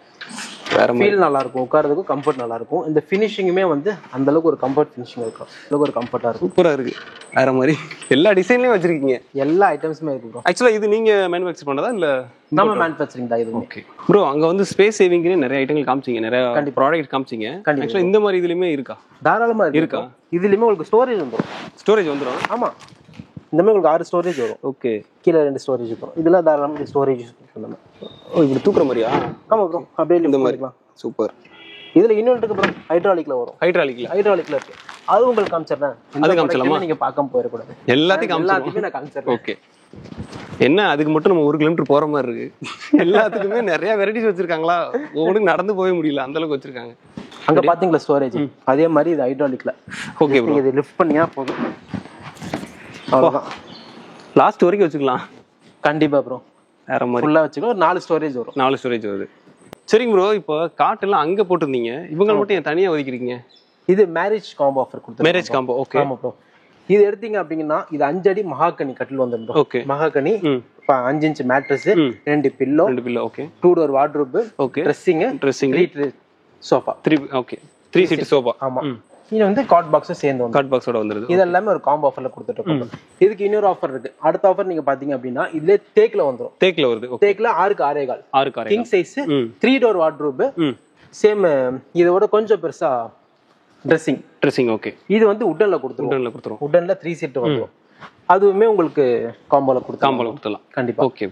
[SPEAKER 1] வேற
[SPEAKER 2] ஃபீல் நல்லா இருக்கும், உட்கார்றதுக்கு கம்ஃபர்ட் நல்லா இருக்கும். இந்த ஃபினிஷிங்குமே வந்து அந்த அளவுக்கு ஒரு கம்ஃபர்ட் ஃபினிஷிங் இருக்கும், அளவுக்கு ஒரு கம்ஃபர்ட்டா இருக்கும்.
[SPEAKER 1] சூப்பரா இருக்கு, வேற மாதிரி எல்லா டிசைன்லயும் வச்சிருக்கீங்க.
[SPEAKER 2] எல்லா ஐட்டம்ஸுமே இருக்கு ப்ரோ.
[SPEAKER 1] ஆக்சுவலா இது நீங்க மேனுஃபேக்சர் பண்ணதா இல்ல?
[SPEAKER 2] நம்ம மேனுஃபேக்சரிங் தான் இது.
[SPEAKER 1] ஓகே ப்ரோ, அங்க வந்து ஸ்பேஸ் சேவிங்னே நிறைய ஐட்டங்கள் காமிச்சீங்க, நிறைய ப்ராடக்ட் காமிச்சீங்க. ஆக்சுவலா இந்த மாதிரி இதுலயுமே இருக்கா?
[SPEAKER 2] தாராளமா இருக்கா. இதுலயுமே உங்களுக்கு ஸ்டோரேஜ் வந்துரும்.
[SPEAKER 1] ஸ்டோரேஜ் வந்துரும்?
[SPEAKER 2] ஆமா, இந்த மாதிரி உங்களுக்கு 6 ஸ்டோரேஜ் வரும்.
[SPEAKER 1] ஓகே,
[SPEAKER 2] கீழே 2 ஸ்டோரேஜ் இருக்கும். இதெல்லாம் தாராளமாக ஸ்டோரேஜ் யூஸ் பண்ணலாம்.
[SPEAKER 1] ஓ, இப்படி தூக்குற மாதிரியா?
[SPEAKER 2] ஆமா ப்ரோ, அப்படியே
[SPEAKER 1] இந்த மாதிரி. சூப்பர்.
[SPEAKER 2] இதுல இன்னொன்று இருக்கு ப்ரோ, ஹைட்ராலிக்ல வரும். ஹைட்ராலிக்ல இருக்கு, அது உங்களுக்கு காமிச்சிடுறேன்.
[SPEAKER 1] அது காமிச்சலாமா?
[SPEAKER 2] நீங்க பார்க்காம போயிடக்கூடாது, எல்லாத்தையுமே நான் காமிச்சிடுறேன்.
[SPEAKER 1] ஓகே. என்ன அதுக்கு மட்டும் நம்ம 1 கிலோமீட்டர் போற மாதிரி இருக்கு. எல்லாத்துக்குமே நிறைய வெரைட்டிஸ் வச்சிருக்காங்களா, ஒவ்வொன்றும் நடந்து போக முடியல, அந்த அளவுக்கு வச்சிருக்காங்க.
[SPEAKER 2] அங்க பாத்தீங்களா ஸ்டோரேஜ், அதே மாதிரி இது ஹைட்ராலிக்ல.
[SPEAKER 1] ஓகே ப்ரோ,
[SPEAKER 2] இது லிஃப்ட் பண்ணியா போதும், அவ்வளவுதான்.
[SPEAKER 1] லாஸ்ட் வரைக்கும் வச்சுக்கலாம்.
[SPEAKER 2] கண்டிப்பா ப்ரோ,
[SPEAKER 1] வேற மாதிரி
[SPEAKER 2] ஃபுல்லா வச்சுக்கலாம். 4 ஸ்டோரேஜ் வரும்.
[SPEAKER 1] 4 ஸ்டோரேஜ் வருது. சரிங்க ப்ரோ, இப்போ காட்டெல்லாம் அங்க போட்டுருந்தீங்க, இவங்க மட்டும் ஏன் தனியா ஒதுக்கிறீங்க?
[SPEAKER 2] இது மேரேஜ் காம்போ ஆஃபர் கொடுத்து.
[SPEAKER 1] Marriage combo. ஓகே.
[SPEAKER 2] ஆமா ப்ரோ, இது எடுத்தீங்க அப்படின்னா இது 5 அடி மகாகனி கட்டில் வந்துடும் bro.
[SPEAKER 1] Okay,
[SPEAKER 2] mahogany 5 inch mattress, 2 pillow,
[SPEAKER 1] okay,
[SPEAKER 2] 2 door wardrobe, okay, dressing,
[SPEAKER 1] 3
[SPEAKER 2] sofa,
[SPEAKER 1] 3 okay 3 seat sofa.
[SPEAKER 2] ஆமா, இது வந்து காட் பாக்ஸ் சேர்ந்து வந்து
[SPEAKER 1] காட் பாக்ஸோட வந்துருது.
[SPEAKER 2] இது எல்லாமே ஒரு காம்போ ஆஃபர்ல கொடுத்துட்டு இருக்கோம். இதுக்கு இன்னொரு ஆஃபர் இருக்கு. அடுத்த ஆஃபர் நீங்க பாத்தீங்க அப்படின்னா இதுல தேக்ல வந்துரும்.
[SPEAKER 1] தேக்ல வருது. ஓகே,
[SPEAKER 2] தேக்ல 6க்கு 6.25 king size 3 door wardrobe. Same இதோட கொஞ்சம் பெருசா ட்ரெஸ்ஸிங். ஓகே, இது வந்து உட்டன்ல கொடுத்துருவோம். உட்டன்ல 3 சீட் வந்துரும். அதுவுமே உங்களுக்கு காம்போல கொடுத்துடலாம். கண்டிப்பா. ஓகே,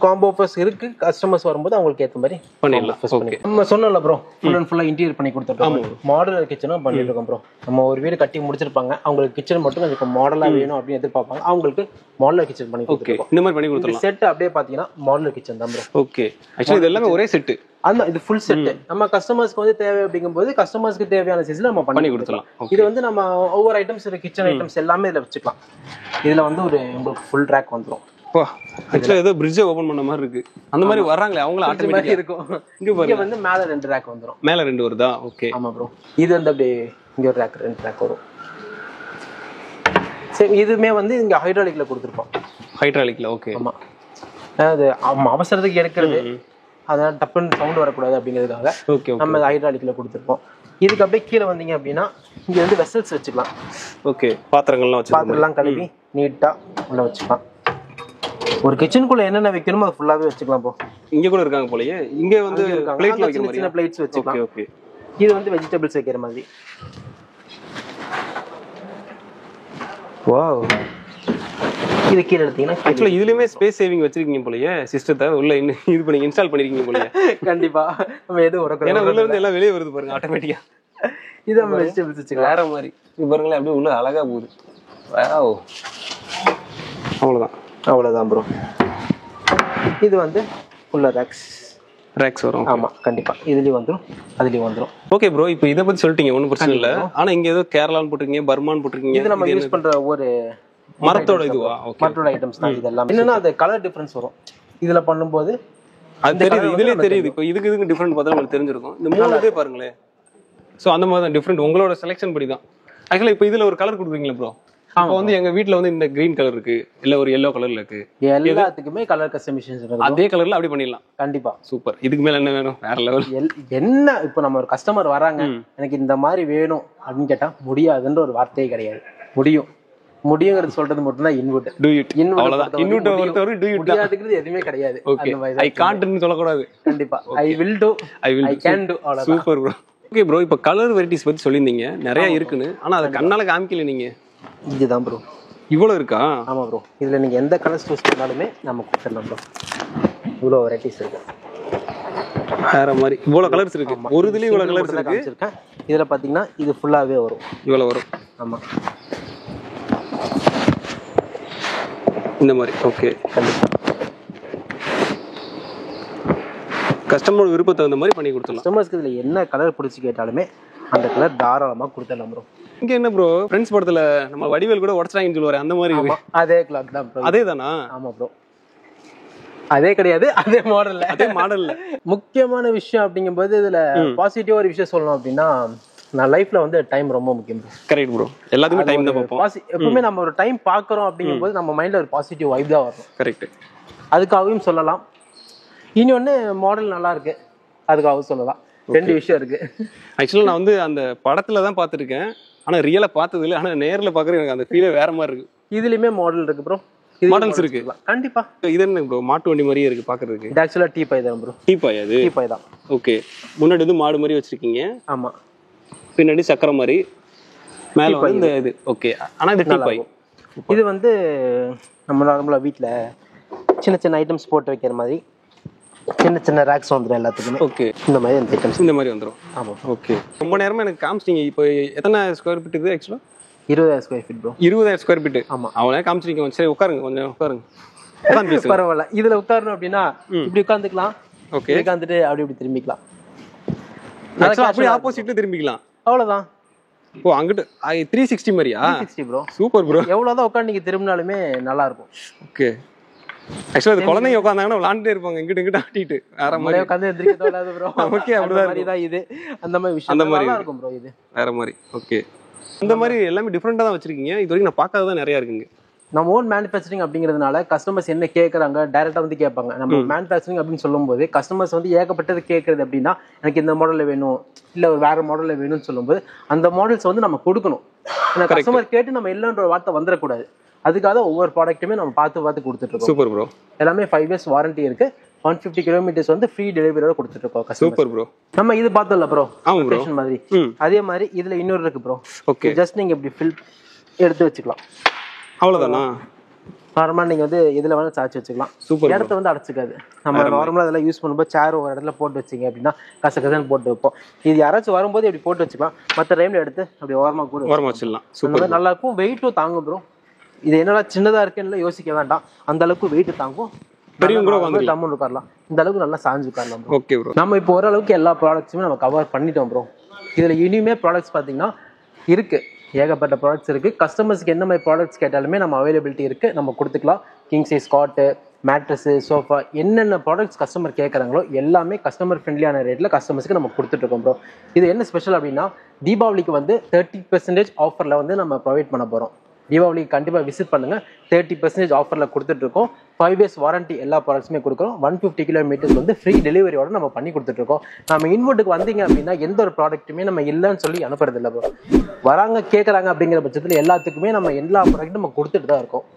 [SPEAKER 2] காம்போ ஆஃபர்ஸ் இருக்கு. கஸ்டமர்ஸ் வரும்போது அவங்களுக்கு ஏத்த மாதிரி
[SPEAKER 1] பண்ணிடலாம். ஓகே,
[SPEAKER 2] நம்ம சொன்னல ப்ரோ, ஃபுல் அண்ட் ஃபுல்லா இன்டீரியர் பண்ணி கொடுத்துட்டோம். மாடலர் கிச்சனும் பண்ணிட்டு இருக்கோம் ப்ரோ. நம்ம ஒரு வீடு கட்டி முடிச்சிருப்பாங்க, அவங்களுக்கு கிச்சன் மட்டும் கொஞ்சம் மாடலா வேணும் அப்படின்னு எதிர்பார்ப்பாங்க, அவங்களுக்கு மாடலர் கிச்சன் பண்ணி கொடுத்துருக்கோம்.
[SPEAKER 1] இந்த மாதிரி பண்ணி கொடுத்துடலாம்.
[SPEAKER 2] செட் அப்படியே பாத்தீங்கன்னா மாடலர் கிச்சன் தான் ப்ரோ.
[SPEAKER 1] ஓகே, ஆக்சுவலி இது எல்லாமே ஒரே செட்.
[SPEAKER 2] அந்த இது ஃபுல் செட் நம்ம கஸ்டமர்ஸ்க்கு வந்து தேவை அப்படிங்கும்போது கஸ்டமர்ஸ்க்கு தேவையான சைஸ்ல நம்ம பண்ணி கொடுத்துடலாம். இது வந்து நம்ம ஒவ்வொரு ஐட்டம்ஸ், கிச்சன் ஐட்டம்ஸ் எல்லாமே இதுல வச்சுக்கலாம். இதுல வந்து ஒரு உங்களுக்கு ஃபுல் ரேக் வந்துரும்.
[SPEAKER 1] ஆக்சுவலா ஏதோ பிரிட்ஜ் ஓபன் பண்ண மாதிரி இருக்கு. அந்த மாதிரி வர்றாங்களே அவங்கள ஆட்டோமேட்டிக்கா
[SPEAKER 2] இருக்கும். இங்க வந்து மேல 2 ரேக் வந்துரும்.
[SPEAKER 1] மேல 2 வருதா? ஓகே,
[SPEAKER 2] ஆமா ப்ரோ. இது வந்து அப்படியே இங்க ஒரு ரேக் 2 ரேக் வரும். சரி, இதுமே வந்து இங்க ஹைட்ராலிக்ல கொடுத்துருப்போம்.
[SPEAKER 1] ஹைட்ராலிக்ல. ஓகே,
[SPEAKER 2] ஆமா, அதாவது அவசரத்துக்கு எடுக்கிறது, அதனால டப்புன்னு சவுண்ட் வரக்கூடாது அப்படிங்கிறதுக்காக
[SPEAKER 1] ஓகே
[SPEAKER 2] நம்ம ஹைட்ராலிக்ல கொடுத்துருப்போம். இதுக்கு அப்படியே கீழே வந்தீங்க அப்படின்னா இங்க வந்து வெசல்ஸ் வச்சுக்கலாம்.
[SPEAKER 1] ஓகே, பாத்திரங்கள்லாம் வச்சு
[SPEAKER 2] பாத்திரம்லாம் கழுவி நீட்டா உள்ள வச்சுக்கலாம். ஒரு கிச்சனுக்குள்ள என்னென்ன வைக்கணுமோ அது ஃபுல்லாவே வச்சுக்கலாம். போ
[SPEAKER 1] இங்க கூட இருக்காங்க போலயே. இங்க வந்து பிளேட்ல வைக்கிற மாதிரி
[SPEAKER 2] சின்ன பிளேட்ஸ் வச்சுக்கலாம்.
[SPEAKER 1] ஓகே.
[SPEAKER 2] இது வந்து வெஜிடபிள்ஸ் வைக்கிற மாதிரி. வாவ், இது கீழே எடுத்தீங்கன்னா
[SPEAKER 1] ஆக்சுவலா இதுலயுமே ஸ்பேஸ் சேவிங் வச்சிருக்கீங்க போலயே. சிஸ்டத்தை உள்ள இது பண்ணி இன்ஸ்டால் பண்ணிருக்கீங்க போலயே.
[SPEAKER 2] கண்டிப்பா நம்ம எது உரக்க,
[SPEAKER 1] ஏன்னா உள்ள இருந்து எல்லாம் வெளியே வருது பாருங்க ஆட்டோமேட்டிக்கா.
[SPEAKER 2] இது நம்ம வெஜிடபிள்ஸ் வச்சுக்கலாம்
[SPEAKER 1] வேற மாதிரி. இது பாருங்களேன் அப்படியே உள்ள அழகா போகுது. வாவ், அவ்வளவுதான் ப்ரோ.
[SPEAKER 2] இது வந்து உள்ள
[SPEAKER 1] ரேக்ஸ் வரும்.
[SPEAKER 2] ஆமா கண்டிப்பா, இதுலயும் வந்துரும் அதுலயும் வந்துரும்.
[SPEAKER 1] ஓகே ப்ரோ, இப்போ இத பத்தி சொல்லிட்டீங்க, ஒன்றும் பிரச்சனை இல்லை. ஆனா இங்க ஏதோ கேரளான்னு போட்டிருக்கீங்க, பர்மான்னு போட்டிருக்கீங்க.
[SPEAKER 2] இது நம்ம யூஸ் பண்ற ஒரு
[SPEAKER 1] மரத்தோட இதுவா? ஓகே,
[SPEAKER 2] மரத்தோட ஐட்டம்ஸ் தான் இதெல்லாம். என்னன்னா அது கலர் டிஃபரன்ஸ் வரும் இதுல பண்ணும்போது.
[SPEAKER 1] அது தெரியுது, இதுலயே தெரியுது. இப்போ இதுக்கு டிஃபரெண்ட் பார்த்தா உங்களுக்கு தெரிஞ்சிருக்கும். இந்த மூணு இதே பாருங்களேன். ஸோ அந்த மாதிரி தான் டிஃப்ரெண்ட், உங்களோட செலெக்ஷன் படி தான். ஆக்சுவலா இப்போ இதுல ஒரு கலர் கொடுக்குறீங்களா ப்ரோ? இப்போ வந்து எங்க வீட்ல வந்து இந்த கிரீன் கலர் இருக்கு, இல்ல ஒரு yellow கலர்ல இருக்கு.
[SPEAKER 2] எல்லாத்துக்குமே கலர் கஸ்டமைசேஷன் இருக்கு.
[SPEAKER 1] அதே கலர்ல அப்படி பண்ணிடலாம்.
[SPEAKER 2] கண்டிப்பா,
[SPEAKER 1] சூப்பர். இதுக்கு மேல என்ன வேணும்? வேற லெவல்.
[SPEAKER 2] என்ன இப்போ நம்ம ஒரு கஸ்டமர் வராங்க, எனக்கு இந்த மாதிரி வேணும் அப்படின்னு கேட்டா முடியாதுன்ற ஒரு வார்த்தையே கிடையாது. முடியுங்கிறது சொல்றது மட்டும் தான் இன்வெர்ட்.
[SPEAKER 1] டு இட், அவ்வளவுதான். இன்வெர்ட் பொறுத்தவரை டு இட் தான்.
[SPEAKER 2] முடியாதுங்கிறது எதுவுமே கிடையாது.
[SPEAKER 1] ஓகே, ஐ காண்ட்னு சொல்ல கூடாது.
[SPEAKER 2] கண்டிப்பா I will do, I can do, அவ்வளவுதான்.
[SPEAKER 1] Super bro. ஓகே ப்ரோ, இப்போ கலர் வெரைட்டிஸ் பத்தி சொல்லியிருந்தீங்க, நிறைய இருக்குன்னு. ஆனா அதை கண்ணால காமிக்கல நீங்க.
[SPEAKER 2] இதுதான் ப்ரோ,
[SPEAKER 1] இவ்வளவு இருக்கா?
[SPEAKER 2] ஆமா ப்ரோ. இதுல நீங்க எந்த கலர் சூஸ் பண்ணாலுமே நம்ம கொடுத்துடலாம் ப்ரோ. இவ்வளவு வெரைட்டிஸ் இருக்கு.
[SPEAKER 1] வேற மாதிரி இவ்வளவு கலர்ஸ் இருக்கு. ஒரு இதுலயும் இவ்வளவு கலர்ஸ் இருக்கு.
[SPEAKER 2] இதுல பாத்தீங்கன்னா இது ஃபுல்லாவே வரும்.
[SPEAKER 1] இவ்வளவு வரும்.
[SPEAKER 2] ஆமா,
[SPEAKER 1] இந்த மாதிரி. ஓகே, கஸ்டமர் விருப்பத்துக்கு தகுந்த மாதிரி பண்ணி கொடுத்துடலாம்.
[SPEAKER 2] கஸ்டமர்ஸ்க்கு இதுல என்ன கலர் பிடிச்சி கேட்டாலுமே அந்த கலர் தாராளமா கொடுத்துடலாம் ப்ரோ.
[SPEAKER 1] இங்க என்ன ப்ரோ, ஃப்ரெண்ட்ஸ் படத்துல நம்ம வடிவேல் கூட உடைச்சாங்கன்னு சொல்லுவாரு, அந்த மாதிரி
[SPEAKER 2] அதே கிளாக் தான் ப்ரோ.
[SPEAKER 1] அதே தானா?
[SPEAKER 2] ஆமா ப்ரோ, அதே கிடையாது, அதே மாடல்ல. முக்கியமான விஷயம் அப்படிங்கும்போது இதுல பாசிட்டிவா ஒரு விஷயம் சொல்லணும் அப்படின்னா, நான் லைஃப்ல வந்து டைம் ரொம்ப முக்கியம்.
[SPEAKER 1] கரெக்ட் ப்ரோ, எல்லாத்துக்குமே டைம் தான் பார்ப்போம்.
[SPEAKER 2] எப்பவுமே நம்ம ஒரு டைம் பாக்குறோம் அப்படிங்கும்போது நம்ம மைண்ட்ல ஒரு பாசிட்டிவ் வைப் தான் வரும்.
[SPEAKER 1] கரெக்ட்,
[SPEAKER 2] அதுக்காகவும் சொல்லலாம். இன்னொன்னு மாடல் நல்லா இருக்கு, அதுக்காகவும் சொல்லலாம். ரெண்டு விஷயம் இருக்கு.
[SPEAKER 1] ஆக்சுவலா நான் வந்து அந்த படத்துல தான் பார்த்துருக்கேன், ஆனா ரியலா பார்த்தது இல்லை. ஆனா நேர்ல பாக்குறது எனக்கு அந்த ஃபீலே வேற மாதிரி இருக்கு.
[SPEAKER 2] இதுலயுமே மாடல் இருக்கு ப்ரோ,
[SPEAKER 1] மாடல்ஸ் இருக்கு.
[SPEAKER 2] கண்டிப்பா.
[SPEAKER 1] இது என்ன ப்ரோ, மாட்டு வண்டி மாதிரியே இருக்கு பாக்குறதுக்கு.
[SPEAKER 2] இது ஆக்சுவலா டீ பாய் தான் ப்ரோ.
[SPEAKER 1] Tea boy? அது
[SPEAKER 2] டீ பாய் தான்.
[SPEAKER 1] ஓகே, முன்னாடி வந்து மாடு மாதிரி வச்சிருக்கீங்க.
[SPEAKER 2] ஆமா,
[SPEAKER 1] பின்னாடி சக்கரை மாதிரி, மேல வந்து இந்த இது. ஓகே, ஆனா இது டீ பாய்.
[SPEAKER 2] இது வந்து நம்ம நார்மலா வீட்ல சின்ன சின்ன ஐட்டம்ஸ் போட்டு வைக்கிற மாதிரி சின்ன சின்ன ரேக்ஸ் வந்துடும் எல்லாத்துக்குமே.
[SPEAKER 1] ஓகே,
[SPEAKER 2] இந்த மாதிரி அந்த ஐட்டம்ஸ்
[SPEAKER 1] இந்த மாதிரி வந்துடும்.
[SPEAKER 2] ஆமா.
[SPEAKER 1] ஓகே, ரொம்ப நேரமா எனக்கு காமிச்சிட்டீங்க. இப்போ எத்தனை ஸ்கொயர் ஃபீட் இது actually?
[SPEAKER 2] 20,000 square feet bro.
[SPEAKER 1] 20,000 square feet.
[SPEAKER 2] ஆமா,
[SPEAKER 1] அவனே காமிச்சிருக்கீங்க. சரி உட்காருங்க, கொஞ்சம் உட்காருங்க.
[SPEAKER 2] பரவாயில்ல. இதுல உட்காரணும் அப்படின்னா இப்படி உட்காந்துக்கலாம்.
[SPEAKER 1] ஓகே,
[SPEAKER 2] உட்காந்துட்டு அப்படி இப்படி திரும்பிக்கலாம்.
[SPEAKER 1] அப்படியே ஆப்போசிட்ல திரும்பிக்கலாம்,
[SPEAKER 2] அவ்வளவுதான்.
[SPEAKER 1] ஓ, அங்கிட்டு 360 மாதிரியா?
[SPEAKER 2] 360 ப்ரோ.
[SPEAKER 1] Super bro.
[SPEAKER 2] எவ்வளவுதான் உட்காந்து நீங்க திரும்பினாலுமே நல்லா இருக்கும்.
[SPEAKER 1] ஓகே, ஆக்சுவலா அது குழந்தைங்க உட்காந்தாங்கன்னா விளாண்டுட்டே இருப்பாங்க, இங்கிட்ட இங்கிட்ட ஆட்டிட்டு. வேற மாதிரி
[SPEAKER 2] உட்காந்து எந்திரிக்க தோணாது ப்ரோ.
[SPEAKER 1] ஓகே, அப்படிதான்
[SPEAKER 2] இது அந்த மாதிரி விஷயம் நல்லா இருக்கும் ப்ரோ. இது வேற
[SPEAKER 1] மாதிரி. ஓகே, இந்த மாதிரி எல்லாமே டிஃப்ரெண்டா தான் வச்சிருக்கீங்க. இது வரைக்கும் நான் பார்க்காததான் நிறைய இருக்குங்க.
[SPEAKER 2] நம்ம ஓன் மேனுஃபேக்சரிங் அப்படிங்கிறதுனால கஸ்டமர்ஸ் என்ன கேட்கறாங்க டைரக்டா வந்து கேட்பாங்க. நம்ம மேனுஃபேக்சரிங் அப்படின்னு சொல்லும்போது கஸ்டமர்ஸ் வந்து ஏகப்பட்டது கேட்கறது அப்படின்னா, எனக்கு இந்த மாடல்ல வேணும், இல்ல ஒரு வேற மாடல்ல வேணும்னு சொல்லும்போது அந்த மாடல்ஸ் வந்து நம்ம கொடுக்கணும். கஸ்டமர் கேட்டு நம்ம இல்லைன்ற ஒரு வார்த்தை வந்துடக்கூடாது. அதுக்காக ஒவ்வொரு ப்ராடக்ட்டுமே நம்ம பார்த்து கொடுத்துட்டு இருக்கோம்.
[SPEAKER 1] Super bro.
[SPEAKER 2] எல்லாமே 5 years வாரண்டி இருக்கு. 150 kilometers வந்து ஃப்ரீ டெலிவரியோட கொடுத்துட்டு இருக்கோம்.
[SPEAKER 1] Super bro.
[SPEAKER 2] நம்ம இது பார்த்தோம்ல ப்ரோ,
[SPEAKER 1] ஆமா ப்ரோ,
[SPEAKER 2] மாதிரி அதே மாதிரி இதுல இன்னொரு இருக்கு ப்ரோ.
[SPEAKER 1] ஓகே,
[SPEAKER 2] ஜஸ்ட் நீங்க இப்படி ஃபில் எடுத்து வச்சுக்கலாம்,
[SPEAKER 1] அவ்வளவுதானா?
[SPEAKER 2] நார்மலா நீங்க வந்து இதுல வேணா சாய்ச்சி வச்சுக்கலாம்.
[SPEAKER 1] சூப்பர்.
[SPEAKER 2] இடத்த வந்து அடைச்சிக்காது. நம்ம நார்மலா அதெல்லாம் யூஸ் பண்ணும்போது சேர் ஒரு இடத்துல போட்டு வச்சிங்க அப்படின்னா கசகசன்னு போட்டு வைப்போம். இது யாராச்சும் வரும்போது இப்படி போட்டு வச்சுக்கலாம். மற்ற டைம்ல எடுத்து அப்படி ஓரமா கூட
[SPEAKER 1] ஓரமா வச்சிடலாம். சூப்பர்,
[SPEAKER 2] நல்லா இருக்கும். வெயிட்டும் தாங்கும் ப்ரோ. இது என்னடா சின்னதா இருக்குன்னு யோசிக்க வேண்டாம், அந்த அளவுக்கு வெயிட் தாங்கும். பெரியவங்க கூட வந்து டம்மு உட்காரலாம், இந்த அளவுக்கு நல்லா சாஞ்சு உட்காரலாம்.
[SPEAKER 1] Okay bro.
[SPEAKER 2] நம்ம இப்போ ஓரளவுக்கு எல்லா ப்ராடக்ட்ஸுமே நம்ம கவர் பண்ணிட்டோம் ப்ரோ. இதுல இனிமே ப்ராடக்ட்ஸ் பாத்தீங்கன்னா இருக்கு, ஏகப்பட்ட ப்ராடக்ட்ஸ் இருக்கு. கஸ்டமர்ஸ்க்கு எந்த மாதிரி ப்ராடக்ட்ஸ் கேட்டாலுமே நம்ம அவைலபிலிட்டி இருக்கு, நம்ம கொடுத்துக்கலாம். கிங் சைஸ் காட்டு, மேட்ரஸ், சோஃபா, என்னென்ன ப்ராடக்ட்ஸ் கஸ்டமர் கேட்குறாங்களோ எல்லாமே கஸ்டமர் ஃப்ரெண்ட்லியான ரேட்டில் கஸ்டமர்ஸ்க்கு நம்ம கொடுத்துட்ருக்கோம் ப்ரோ. இது என்ன ஸ்பெஷல் அப்படின்னா, தீபாவளிக்கு வந்து 30% ஆஃபரில் வந்து நம்ம ப்ரொவைட் பண்ண போகிறோம். தீபாவளிக்கு கண்டிப்பாக விசிட் பண்ணுங்கள். 30% ஆஃபரில் கொடுத்துட்ருக்கோம். 5 years வாரண்டி எல்லா ப்ராடக்ட்ஸுமே கொடுக்குறோம். 150 கிலோமீட்டர்ஸ் வந்து ஃப்ரீ டெலிவரியோட நம்ம பண்ணி கொடுத்துட்ருக்கோம். நம்ம இன்வுட்டுக்கு வந்தீங்க அப்படின்னா எந்த ஒரு ப்ராடக்ட்டுமே நம்ம இல்லைன்னு சொல்லி அனுப்புறது இல்லை ப்ரோ. வராங்க கேட்குறாங்க அப்படிங்கிற பட்சத்தில் எல்லாத்துக்குமே நம்ம எல்லா ப்ராடக்ட்டும் நம்ம கொடுத்துட்டு தான் இருக்கோம்.